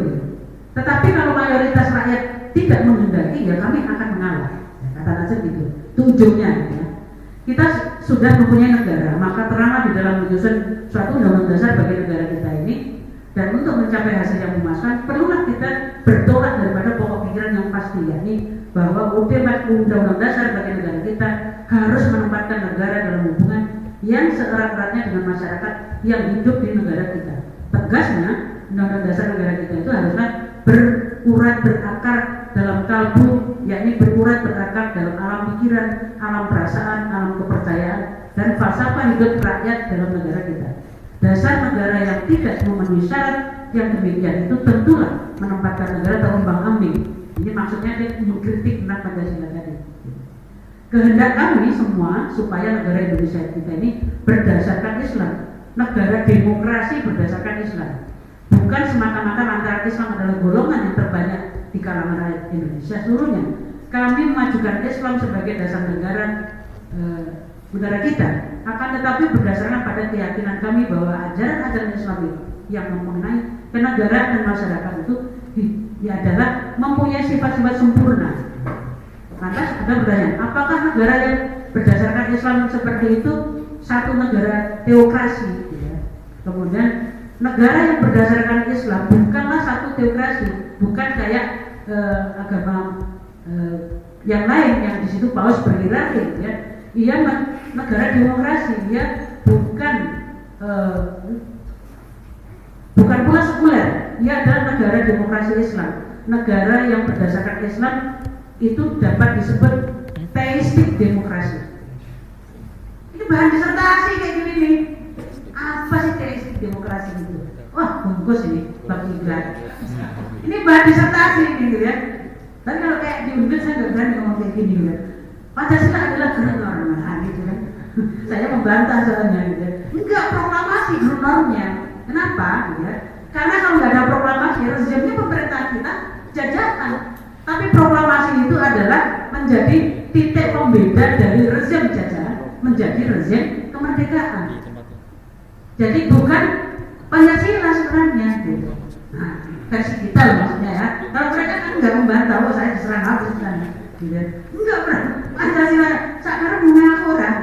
Tetapi kalau mayoritas rakyat tidak menghendaki, ya kami akan mengalah. Kata Nasir gitu. Itu ujungnya. Ya. Kita sudah mempunyai negara, maka teranglah di dalam menyusun suatu undang-undang dasar bagi negara kita ini. Dan untuk mencapai hasil yang memuaskan, perlulah kita bertolak daripada pokok pikiran yang pasti, yakni bahwa ultimat undang-undang dasar bagi negara kita harus menempatkan negara dalam hubungan yang seerat-eratnya dengan masyarakat yang hidup di negara kita. Tegasnya, undang-undang dasar negara kita itu haruslah berurat berakar dalam kalbu, yakni berurat berakar dalam alam pikiran, alam perasaan, alam kepercayaan, dan falsafah hidup rakyat dalam negara kita. Dasar negara yang tidak memenuhi syarat yang demikian itu tentulah menempatkan negara terombang-ambing. Ini maksudnya dia mengkritik tentang Pancasila tadi. Kehendak kami semua supaya negara Indonesia kita ini berdasarkan Islam, negara demokrasi berdasarkan Islam, bukan semata-mata antara Islam adalah golongan yang terbanyak di kalangan rakyat Indonesia seluruhnya. Kami memajukan Islam sebagai dasar negara kita, akan tetapi berdasarkan pada keyakinan kami bahwa ajaran-ajaran Islam yang mengenai kenegaraan dan masyarakat itu adalah mempunyai sifat-sifat sempurna. Lantas ada pertanyaan, apakah negara yang berdasarkan Islam seperti itu satu negara teokrasi? Ya. Kemudian negara yang berdasarkan Islam bukanlah satu teokrasi, bukan kayak agama yang lain yang di situ paus berhierarki, ya. Ia negara demokrasi, ya, bukan pula sekuler. Ia adalah negara demokrasi Islam. Negara yang berdasarkan Islam itu dapat disebut teistik demokrasi. Ini bahan disertasi kayak gini nih. Apa sih teistik demokrasi itu? Wah, bungkus ini bagi gelar. Ini bahan disertasi gitu ya. Tapi kalau kayak di Unbid saya nggak berani ngomong kayak gini ya. Pancasila adalah gerun norma, gitu kan. Saya membantah soalnya gitu. Enggak, proklamasi gerun normnya. Kenapa? Gitu ya. Karena kalau nggak ada proklamasi, rezimnya pemerintah kita jajahan. Tapi proklamasi itu adalah menjadi titik pembeda dari rezim jajahan menjadi rezim kemerdekaan. Jadi bukan Pancasila sebenarnya gitu. Nah, versi kita maksudnya ya. Kalau mereka kan nggak membantah, oh saya diserang habis kan. Gitu. Enggak pernah. Pancasila sekarang mengaku orang.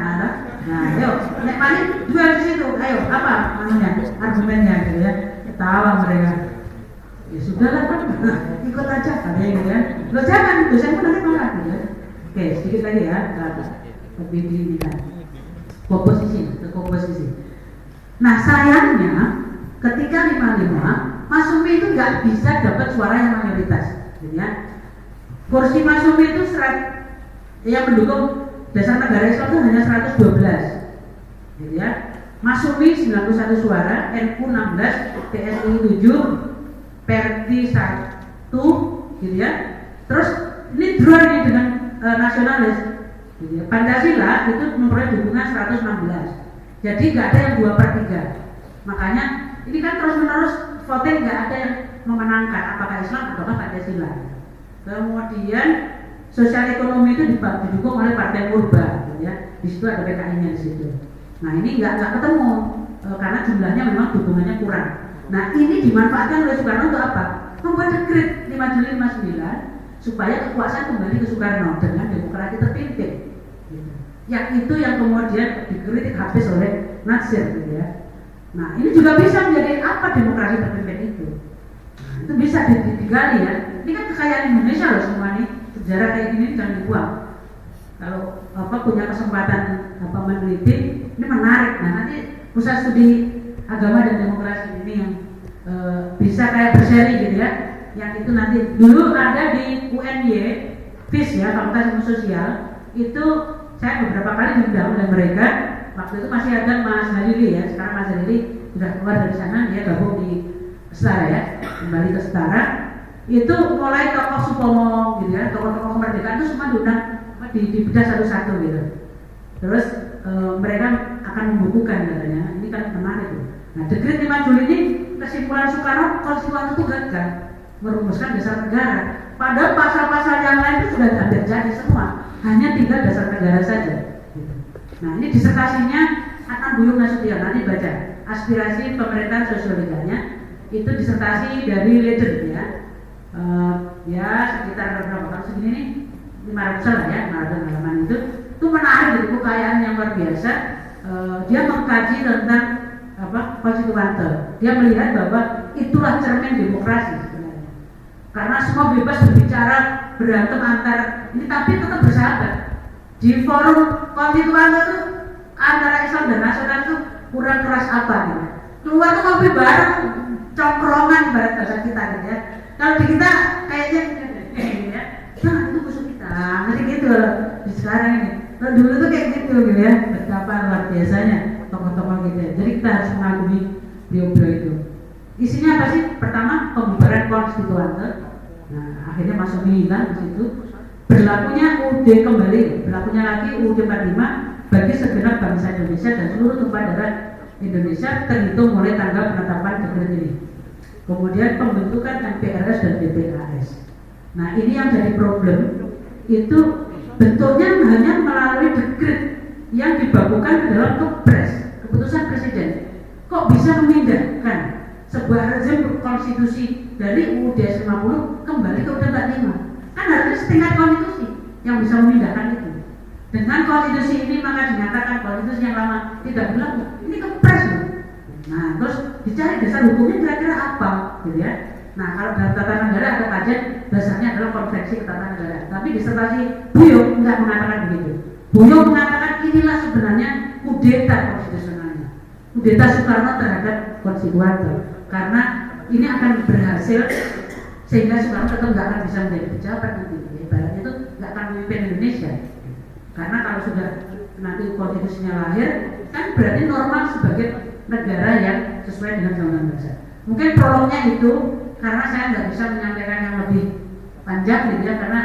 Nah, ayo, nek paling jual di situ. Ayo, apa namanya? Argumennya gitu ya. Ketawa mereka. Ya sudahlah kan, ikut aja katanya gitu ya. Lo jangan, dosen pun nanti marah gitu ya. Oke, sedikit lagi ya. Lebih diinginkan. Komposisi. Nah, sayangnya ketika 55, Masyumi itu nggak bisa dapat suara yang mayoritas, gitu ya. Kursi Masyumi itu yang mendukung dasar negara Islam itu hanya 112, gitu ya. Masumi 91 suara, NU 16, PSI 7, Perdi 1 gitu ya. Terus ini draw ini dengan nasionalis gitu ya. Pancasila itu memperoleh dukungan 116. Jadi nggak ada yang 2/3. Makanya ini kan terus menerus voting, nggak ada yang memenangkan apakah Islam atau Pancasila. Kemudian sosial ekonomi itu didukung oleh Partai Purba gitu ya. Di situ ada PKI-nya di situ. Nah ini nggak ketemu karena jumlahnya memang dukungannya kurang. Nah ini dimanfaatkan oleh Soekarno untuk apa? Membuat dekret 5 Juli 59 supaya kekuasaan kembali ke Soekarno dengan demokrasi terpimpin. Gitu. Yang itu yang kemudian dikritik habis oleh Natsir gitu ya. Nah ini juga bisa menjadi apa demokrasi terpimpin itu? Nah, itu bisa digali ya. Ini kan kekayaan Indonesia loh semua nih. Sejarah kayak gini jangan dibuang. Kalau punya kesempatan meneliti, ini menarik. Nah nanti pusat studi agama dan demokrasi ini yang bisa kayak berseri gitu ya. Yang itu nanti dulu ada di UNY, FIS ya, Fakultas Ilmu Sosial. Itu saya beberapa kali diundang oleh mereka. Waktu itu masih ada Mas Halili ya. Sekarang Mas Halili sudah keluar dari sana, dia gabung di Setara ya, kembali ke Setara. Itu mulai tokoh Supomo gitu ya, tokoh-tokoh kemerdekaan itu semua diundang dibedah satu-satu gitu. Terus mereka akan membukukan katanya. Ini kan menarik. Nah, dekret 5 Juli ini kesimpulan Soekarno, konstitusi itu gagal merumuskan dasar negara. Padahal pasal-pasal yang lain itu sudah hampir jadi semua. Hanya tinggal dasar negara saja. Gitu. Nah, ini disertasinya Adnan Buyung Nasution. Nanti baca aspirasi pemerintahan sosiologanya. Itu disertasi dari Legend ya. Ya sekitar berapa tahun segini nih? 500 lah ya, 500 halaman itu menarik gitu, kekayaan yang luar biasa. Dia mengkaji tentang konstituante. Dia melihat bahwa itulah cermin demokrasi sebenarnya. Karena semua bebas berbicara, berantem antar ini tapi tetap bersahabat. Di forum konstituante itu antara Islam dan nasional itu kurang keras apa gitu. Keluar tuh ngopi bareng, congkrongan barat bahasa kita gitu ya. Kalau di kita kayaknya gitu ya. Jangan itu musuh kita, nanti gitu loh di sekarang ini. Kalau dulu tuh kayak gitu ya, betapa luar biasanya tokoh-tokoh gitu ya. Jadi kita harus mengagumi beliau-beliau itu. Isinya apa sih? Pertama, pembubaran konstituante. Nah, akhirnya masuk hilang di situ. Berlakunya UUD kembali, berlakunya lagi UUD 45 bagi segenap bangsa Indonesia dan seluruh tumpah darah Indonesia terhitung mulai tanggal penetapan dekret ini. Kemudian pembentukan MPRS dan BPAS. Nah ini yang jadi problem, itu bentuknya hanya melalui dekret yang dibakukan ke dalam kepres, keputusan presiden. Kok bisa memindahkan sebuah rezim konstitusi dari UUD 50 kembali ke UUD 45? Kan harusnya setingkat konstitusi yang bisa memindahkan itu. Dengan konstitusi ini maka dinyatakan konstitusi yang lama tidak berlaku. Ini kepres loh. Nah terus dicari dasar hukumnya kira-kira apa gitu ya. Nah kalau dalam tata negara ada kajian dasarnya adalah konvensi ketatanegaraan. Tapi disertasi Buyung tidak mengatakan begitu. Buyung mengatakan inilah sebenarnya kudeta konstitusionalnya, kudeta Soekarno terhadap konstituante. Karena ini akan berhasil sehingga Soekarno tetap nggak akan bisa menjadi pejabat nanti. Ibaratnya itu nggak akan memimpin Indonesia. Karena kalau sudah nanti konstitusinya lahir, kan berarti normal sebagai negara yang sesuai dengan undang-undang dasar. Mungkin prolognya itu karena saya nggak bisa menyampaikan yang lebih panjang gitu ya, karena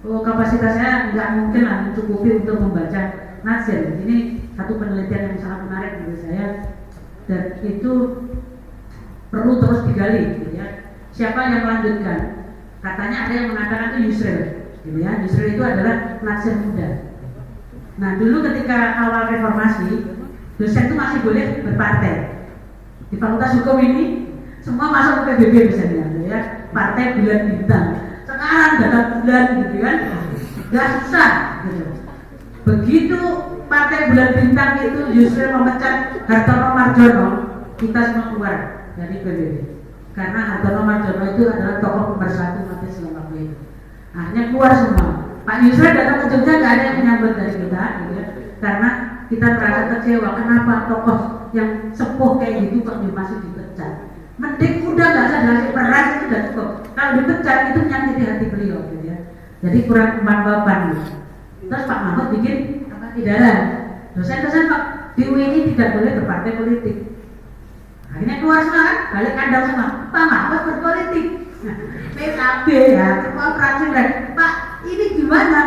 kapasitas saya nggak mungkin lah mencukupi untuk membaca Natsir. Ini satu penelitian yang sangat menarik menurut saya dan itu perlu terus digali gitu ya. Siapa yang melanjutkan? Katanya ada yang mengatakan itu Yusril gitu ya. Yusril itu adalah Natsir muda. Nah dulu ketika awal reformasi, dosen itu masih boleh berpartai. Di Fakultas Hukum ini semua masuk ke PBB misalnya, ya, partai bulan bintang. Sekarang data bulan gitu kan, nggak susah. Gitu. Begitu partai bulan bintang itu justru memecat Hartono Mardjono, kita semua keluar dari PBB. Karena Hartono Mardjono itu adalah tokoh pemersatu umat Islam waktu itu. Akhirnya keluar semua. Pak Yusril datang ke Jogja nggak ada yang menyambut dari kita, gitu ya. Karena kita merasa kecewa. Kenapa tokoh yang sepuh kayak gitu kok masih dipecat? Mending udah nggak usah dikasih peran itu udah cukup. Kalau dipecat itu menyakiti hati beliau, gitu ya. Jadi kurang kemampuan. Gitu. Terus Pak Mahfud bikin apa edaran. Dosen-dosen Pak di UIN tidak boleh berpartai politik. Akhirnya keluar semua kan, balik kandang semua. Pak Mahfud berpolitik. PKB ya, ketua fraksi Pak, ini gimana?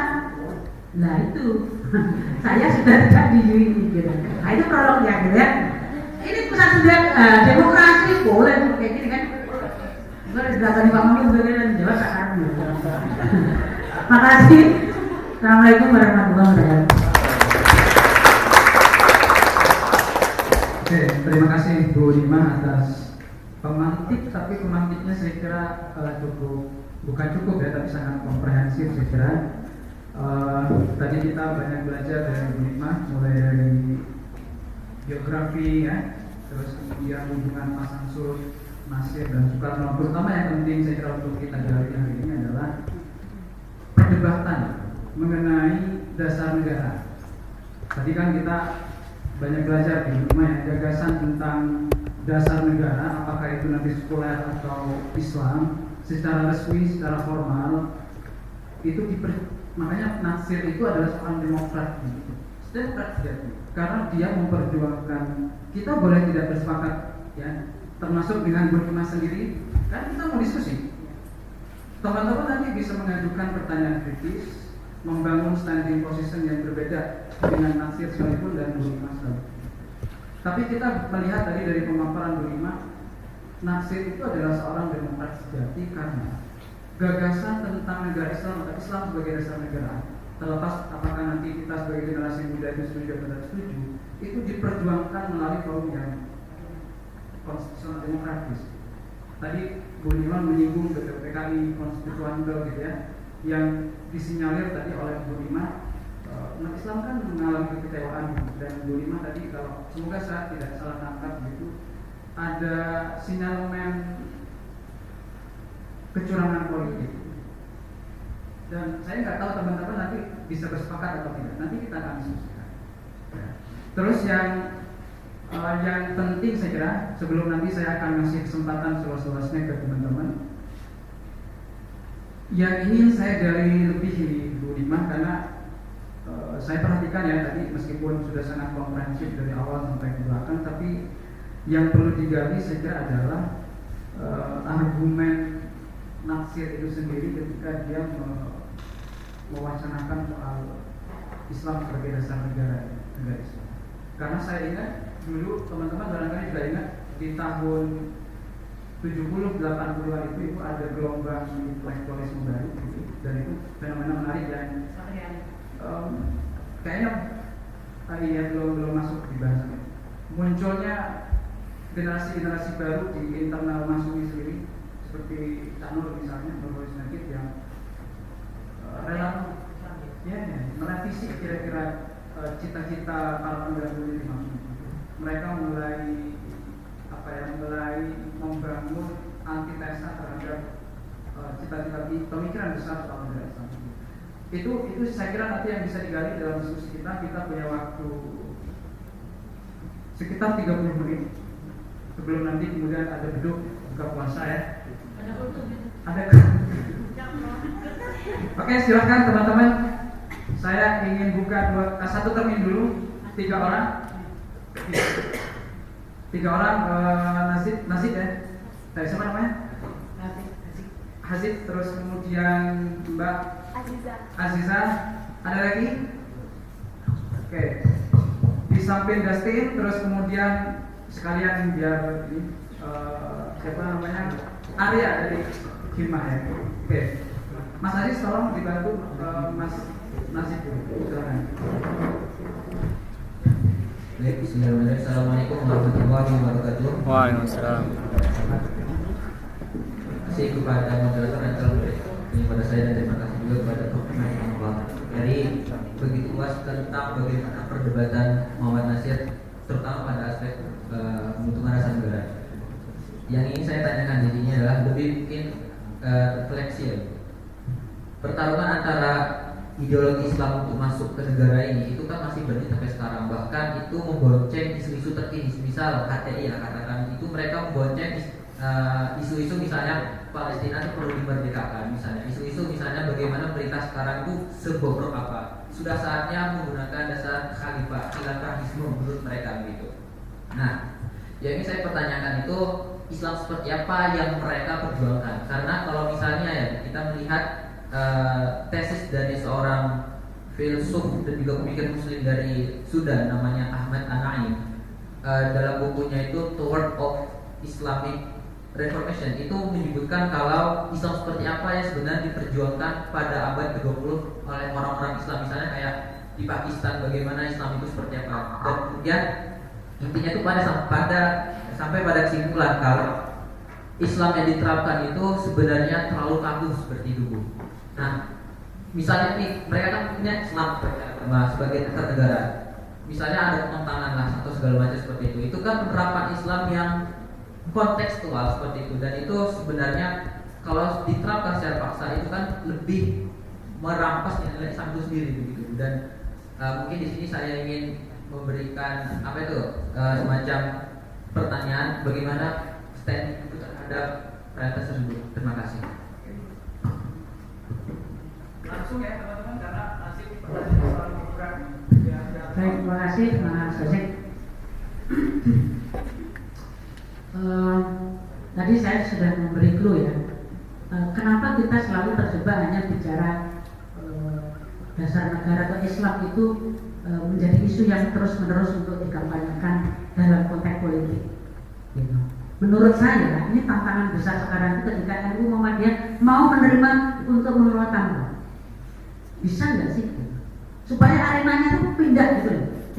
Nah itu, saya sudah tidak di UIN gitu. Nah itu prolognya gitu ya. Ini pusat sudah demokrasi boleh kayak gini kan? Gue datang Pak Mahfud sebagai Jawa sekarang. Makasih. Assalamualaikum warahmatullahi wabarakatuh. Oke, terima kasih Bu Nima atas pemantik, tapi pemantiknya saya kira bukan cukup ya, tapi sangat komprehensif saya kira. Tadi kita banyak belajar dari Bu Nima, mulai dari biografi ya, terus kemudian hubungan Mas Samsul, Nasir dan Soekarno. Terutama yang penting saya kira untuk kita gali hari ini adalah perdebatan mengenai dasar negara. Tadi kan kita banyak belajar di rumah ya, gagasan tentang dasar negara, apakah itu nanti sekuler atau Islam, secara resmi, secara formal itu makanya Nasir itu adalah seorang demokrat sejati, karena dia memperjuangkan, kita boleh tidak bersepakat ya, termasuk dengan Bu Nima sendiri, kan kita mau diskusi. Teman-teman nanti bisa mengajukan pertanyaan kritis, membangun standing position yang berbeda dengan Nasir sekalipun dan Bu Nima sekalipun. Tapi kita melihat tadi dari pemaparan Bu Nima, Nasir itu adalah seorang demokrat sejati karena gagasan tentang negara Islam atau Islam sebagai dasar negara, terlepas apakah nanti kita sebagai generasi muda itu setuju atau tidak setuju, itu diperjuangkan melalui forum yang konstitusional demokratis. Tadi Bu Nima menyinggung PKI konstituan gitu ya, yang disinyalir tadi oleh Bu Nima, umat Islam kan mengalami kekecewaan, dan Bu Nima tadi kalau semoga saya tidak salah tangkap begitu, ada sinyalemen kecurangan politik. Dan saya nggak tahu teman-teman nanti bisa bersepakat atau tidak. Nanti kita akan diskusikan. Terus yang penting saya kira, sebelum nanti saya akan ngasih kesempatan seluas-luasnya ke teman-teman, yang ingin saya gali lebih ini Bu Nima, karena saya perhatikan ya tadi meskipun sudah sangat komprehensif dari awal sampai ke belakang, tapi yang perlu digali saya kira adalah argumen Nasir itu sendiri ketika dia mewacanakan soal Islam sebagai dasar negara Islam. Karena saya ingat dulu teman-teman barangkali juga ingat di tahun 70-80-an itu ada gelombang intelektualisme baru gitu, dan itu fenomena menarik yang kayaknya tadi ya belum masuk di bahasan. Munculnya generasi baru di internal Masyumi sendiri, seperti Cak Nur misalnya, Nur Nakib yang rela merevisi kira-kira cita-cita para pendahulu di Masyumi. Mereka mulai membangun antitesa terhadap cita-cita pemikiran besar soal negara Islam. Itu saya kira nanti yang bisa digali dalam diskusi kita. Kita punya waktu sekitar 30 menit sebelum nanti kemudian ada beduk buka puasa ya. Ada. Oke, silakan teman-teman. Saya ingin buka satu termin dulu, 3 orang. 3 orang, Nasib ya. Siapa namanya? Hasib, terus kemudian Mbak Aziza. Ada lagi? Oke. Di samping Dustin, terus kemudian sekalian biar ini siapa namanya? Arya dari Himah ya. Oke. Mas Aziz tolong dibantu Mas Nasib dulu. Silakan. Baik, bismillahirrahmanirrahim. Assalamualaikum warahmatullahi wabarakatuh. Waalaikumsalam. Terima kasih kepada moderator dan calon kepada saya, dan terima kasih juga kepada Allah. Jadi begitu luas tentang bagaimana perdebatan Muhammad Nasir, terutama pada aspek pembentukan dasar negara. Yang ingin saya tanyakan di sini adalah lebih mungkin refleksi ya. Pertarungan antara ideologi Islam untuk masuk ke negara ini itu kan masih berlanjut sampai sekarang, bahkan itu membonceng isu-isu terkini. Misal HTI ya, katakan itu mereka membonceng isu-isu misalnya Palestina itu perlu dimerdekakan, misalnya isu-isu misalnya bagaimana perintah mereka sekarang itu sebobrok apa. Sudah saatnya menggunakan dasar khilafahisme menurut mereka gitu. Nah, yang ini saya pertanyakan itu Islam seperti apa yang mereka perjuangkan? Karena kalau misalnya ya kita melihat tesis dari seorang filsuf dan juga pemikir Muslim dari Sudan namanya Ahmad An-Naim, dalam bukunya itu Toward of Islamic Reformation itu menyebutkan kalau Islam seperti apa yang sebenarnya diperjuangkan pada abad ke-20 oleh orang-orang Islam, misalnya kayak di Pakistan bagaimana Islam itu seperti apa, dan kemudian intinya itu sampai pada kesimpulan kalau Islam yang diterapkan itu sebenarnya terlalu kaku seperti dulu. Nah, misalnya nih mereka kan punya Islam sebagai dasar negara, misalnya ada penentangan lah atau segala macam seperti itu kan penerapan Islam yang kontekstual seperti itu, dan itu sebenarnya kalau diterapkan secara paksa itu kan lebih merampas nilai Islam itu sendiri begitu. Dan mungkin di sini saya ingin memberikan semacam pertanyaan bagaimana stand itu terhadap realitas tersebut. Terima kasih. Langsung ya teman-teman karena masih pertanyaan soal ukuran. Baik, terima kasih Mas Josek. Tadi saya sudah memberi clue ya. Kenapa kita selalu terjebak hanya bicara dasar negara atau Islam itu menjadi isu yang terus-menerus untuk dikampanyekan dalam konteks politik. Gitu. Menurut saya ini tantangan besar sekarang itu ketika NU Muhammadiyah mau menerima untuk mengelola tambang. Bisa nggak sih? Supaya arenanya itu pindah gitu,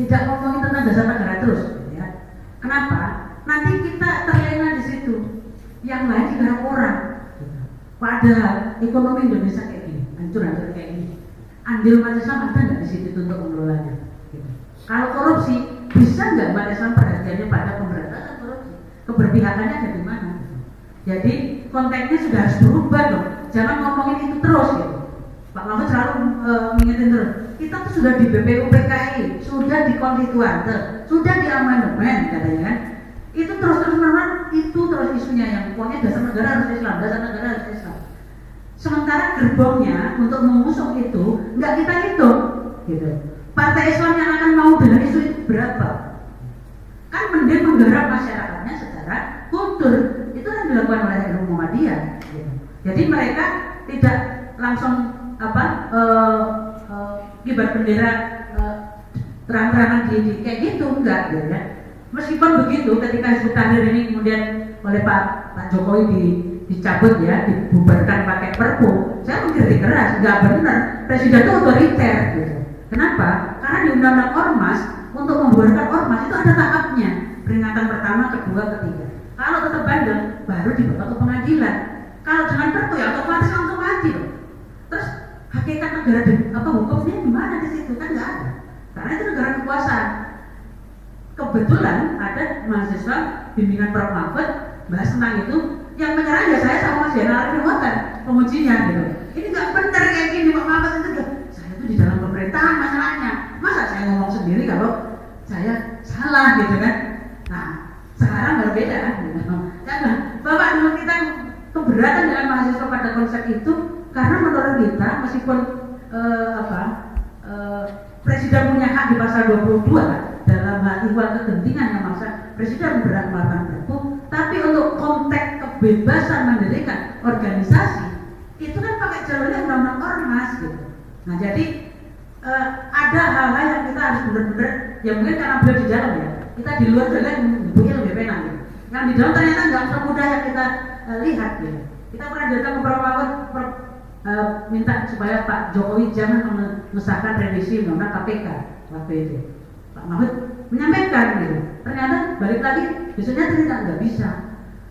tidak ngomongin tentang dasar negara terus. Gitu ya. Kenapa? Nanti kita terlena di situ, yang lain digarap orang. Gitu. Padahal ekonomi Indonesia kayak gini, hancur-hancur kayak gini. Andil umat Islam ada nggak di situ untuk mengelolanya? Gitu. Kalau korupsi, bisa nggak umat Islam perhatiannya pada pemberantasan korupsi? Keberpihakannya ada di mana? Gitu. Jadi konteksnya sudah harus berubah dong. Jangan ngomongin itu terus gitu. Pak Mahfud selalu mengingetin terus. Kita tuh sudah di BPUPKI, sudah di konstituante, sudah di amandemen katanya kan. Itu terus-menerus itu terus isunya yang pokoknya dasar negara harus Islam, dasar negara harus Islam. Sementara gerbongnya untuk mengusung itu nggak kita hitung, gitu. Partai Islam yang akan mau dengan isu itu berapa? Kan mending menggarap masyarakatnya secara kultur. Itu yang dilakukan oleh NU Muhammadiyah. Gitu. Jadi mereka tidak langsung kibar bendera terang-terangan di kayak gitu enggak, gitu ya. Meskipun begitu, ketika Hizbut Tahrir ini kemudian oleh Pak Jokowi dicabut ya, dibubarkan pakai Perpu, saya mengkritik keras, nggak benar. Presiden itu otoriter, gitu. Kenapa? Karena di Undang-Undang Ormas untuk membubarkan ormas itu ada tahapnya, peringatan pertama, kedua, ketiga. Kalau tetap bandel, baru dibawa ke pengadilan. Kalau dengan Perpu ya otomatis langsung mati loh. Terus hakikat negara hukumnya di mana di situ kan nggak ada, karena itu negara kekuasaan. Kebetulan ada mahasiswa bimbingan Prof. Mahfud bahas tentang itu, yang menyerang ya saya sama Mas Zainal Arifin Mokhtar, pengujinya gitu. Ini nggak benar kayak gini Pak Mahfud itu tuh. Saya itu di dalam pemerintahan masalahnya. Masa saya ngomong sendiri kalau saya salah gitu kan? Nah sekarang berbeda gitu. Jangan Bapak dulu kita keberatan dengan mahasiswa pada konsep itu karena menurut kita meskipun Presiden punya hak di pasal 22 dalam hal ihwal kegentingan memaksa Presiden melakukan Perpu, tapi untuk konteks kebebasan mendirikan organisasi itu kan pakai jalurnya undang-undang ormas gitu. Nah jadi ada hal-hal yang kita harus benar-benar, ya mungkin karena beliau di dalam ya, kita di luar jalan mungkin lebih penang gitu. Yang di dalam ternyata nggak semudah yang kita lihat gitu. Kita pernah datang ke beberapa minta supaya Pak Jokowi jangan mengesahkan revisi undang-undang KPK waktu itu. Pak Mahfud menyampaikan gitu. Ternyata balik lagi besoknya ternyata nggak bisa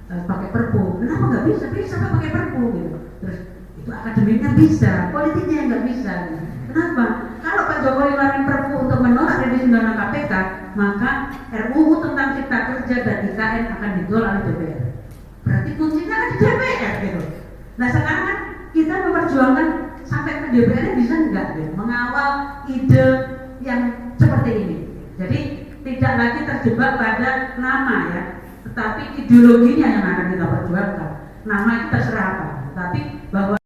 pakai Perpu. Kenapa nggak bisa? Bisa pakai Perpu gitu. Terus itu akademiknya bisa, politiknya nggak bisa. Gitu. Kenapa? Kalau Pak Jokowi ngeluarin Perpu untuk menolak revisi undang-undang KPK, maka RUU tentang Cipta Kerja dan IKN akan ditolak oleh DPR. Berarti kuncinya kan di DPR gitu. Nah sekarang kan kita memperjuangkan sampai ke DPR bisa enggak gitu, mengawal ide yang seperti ini. Jadi tidak lagi terjebak pada nama ya, tetapi ideologinya yang akan kita perjuangkan. Nama itu terserah apa, tapi bahwa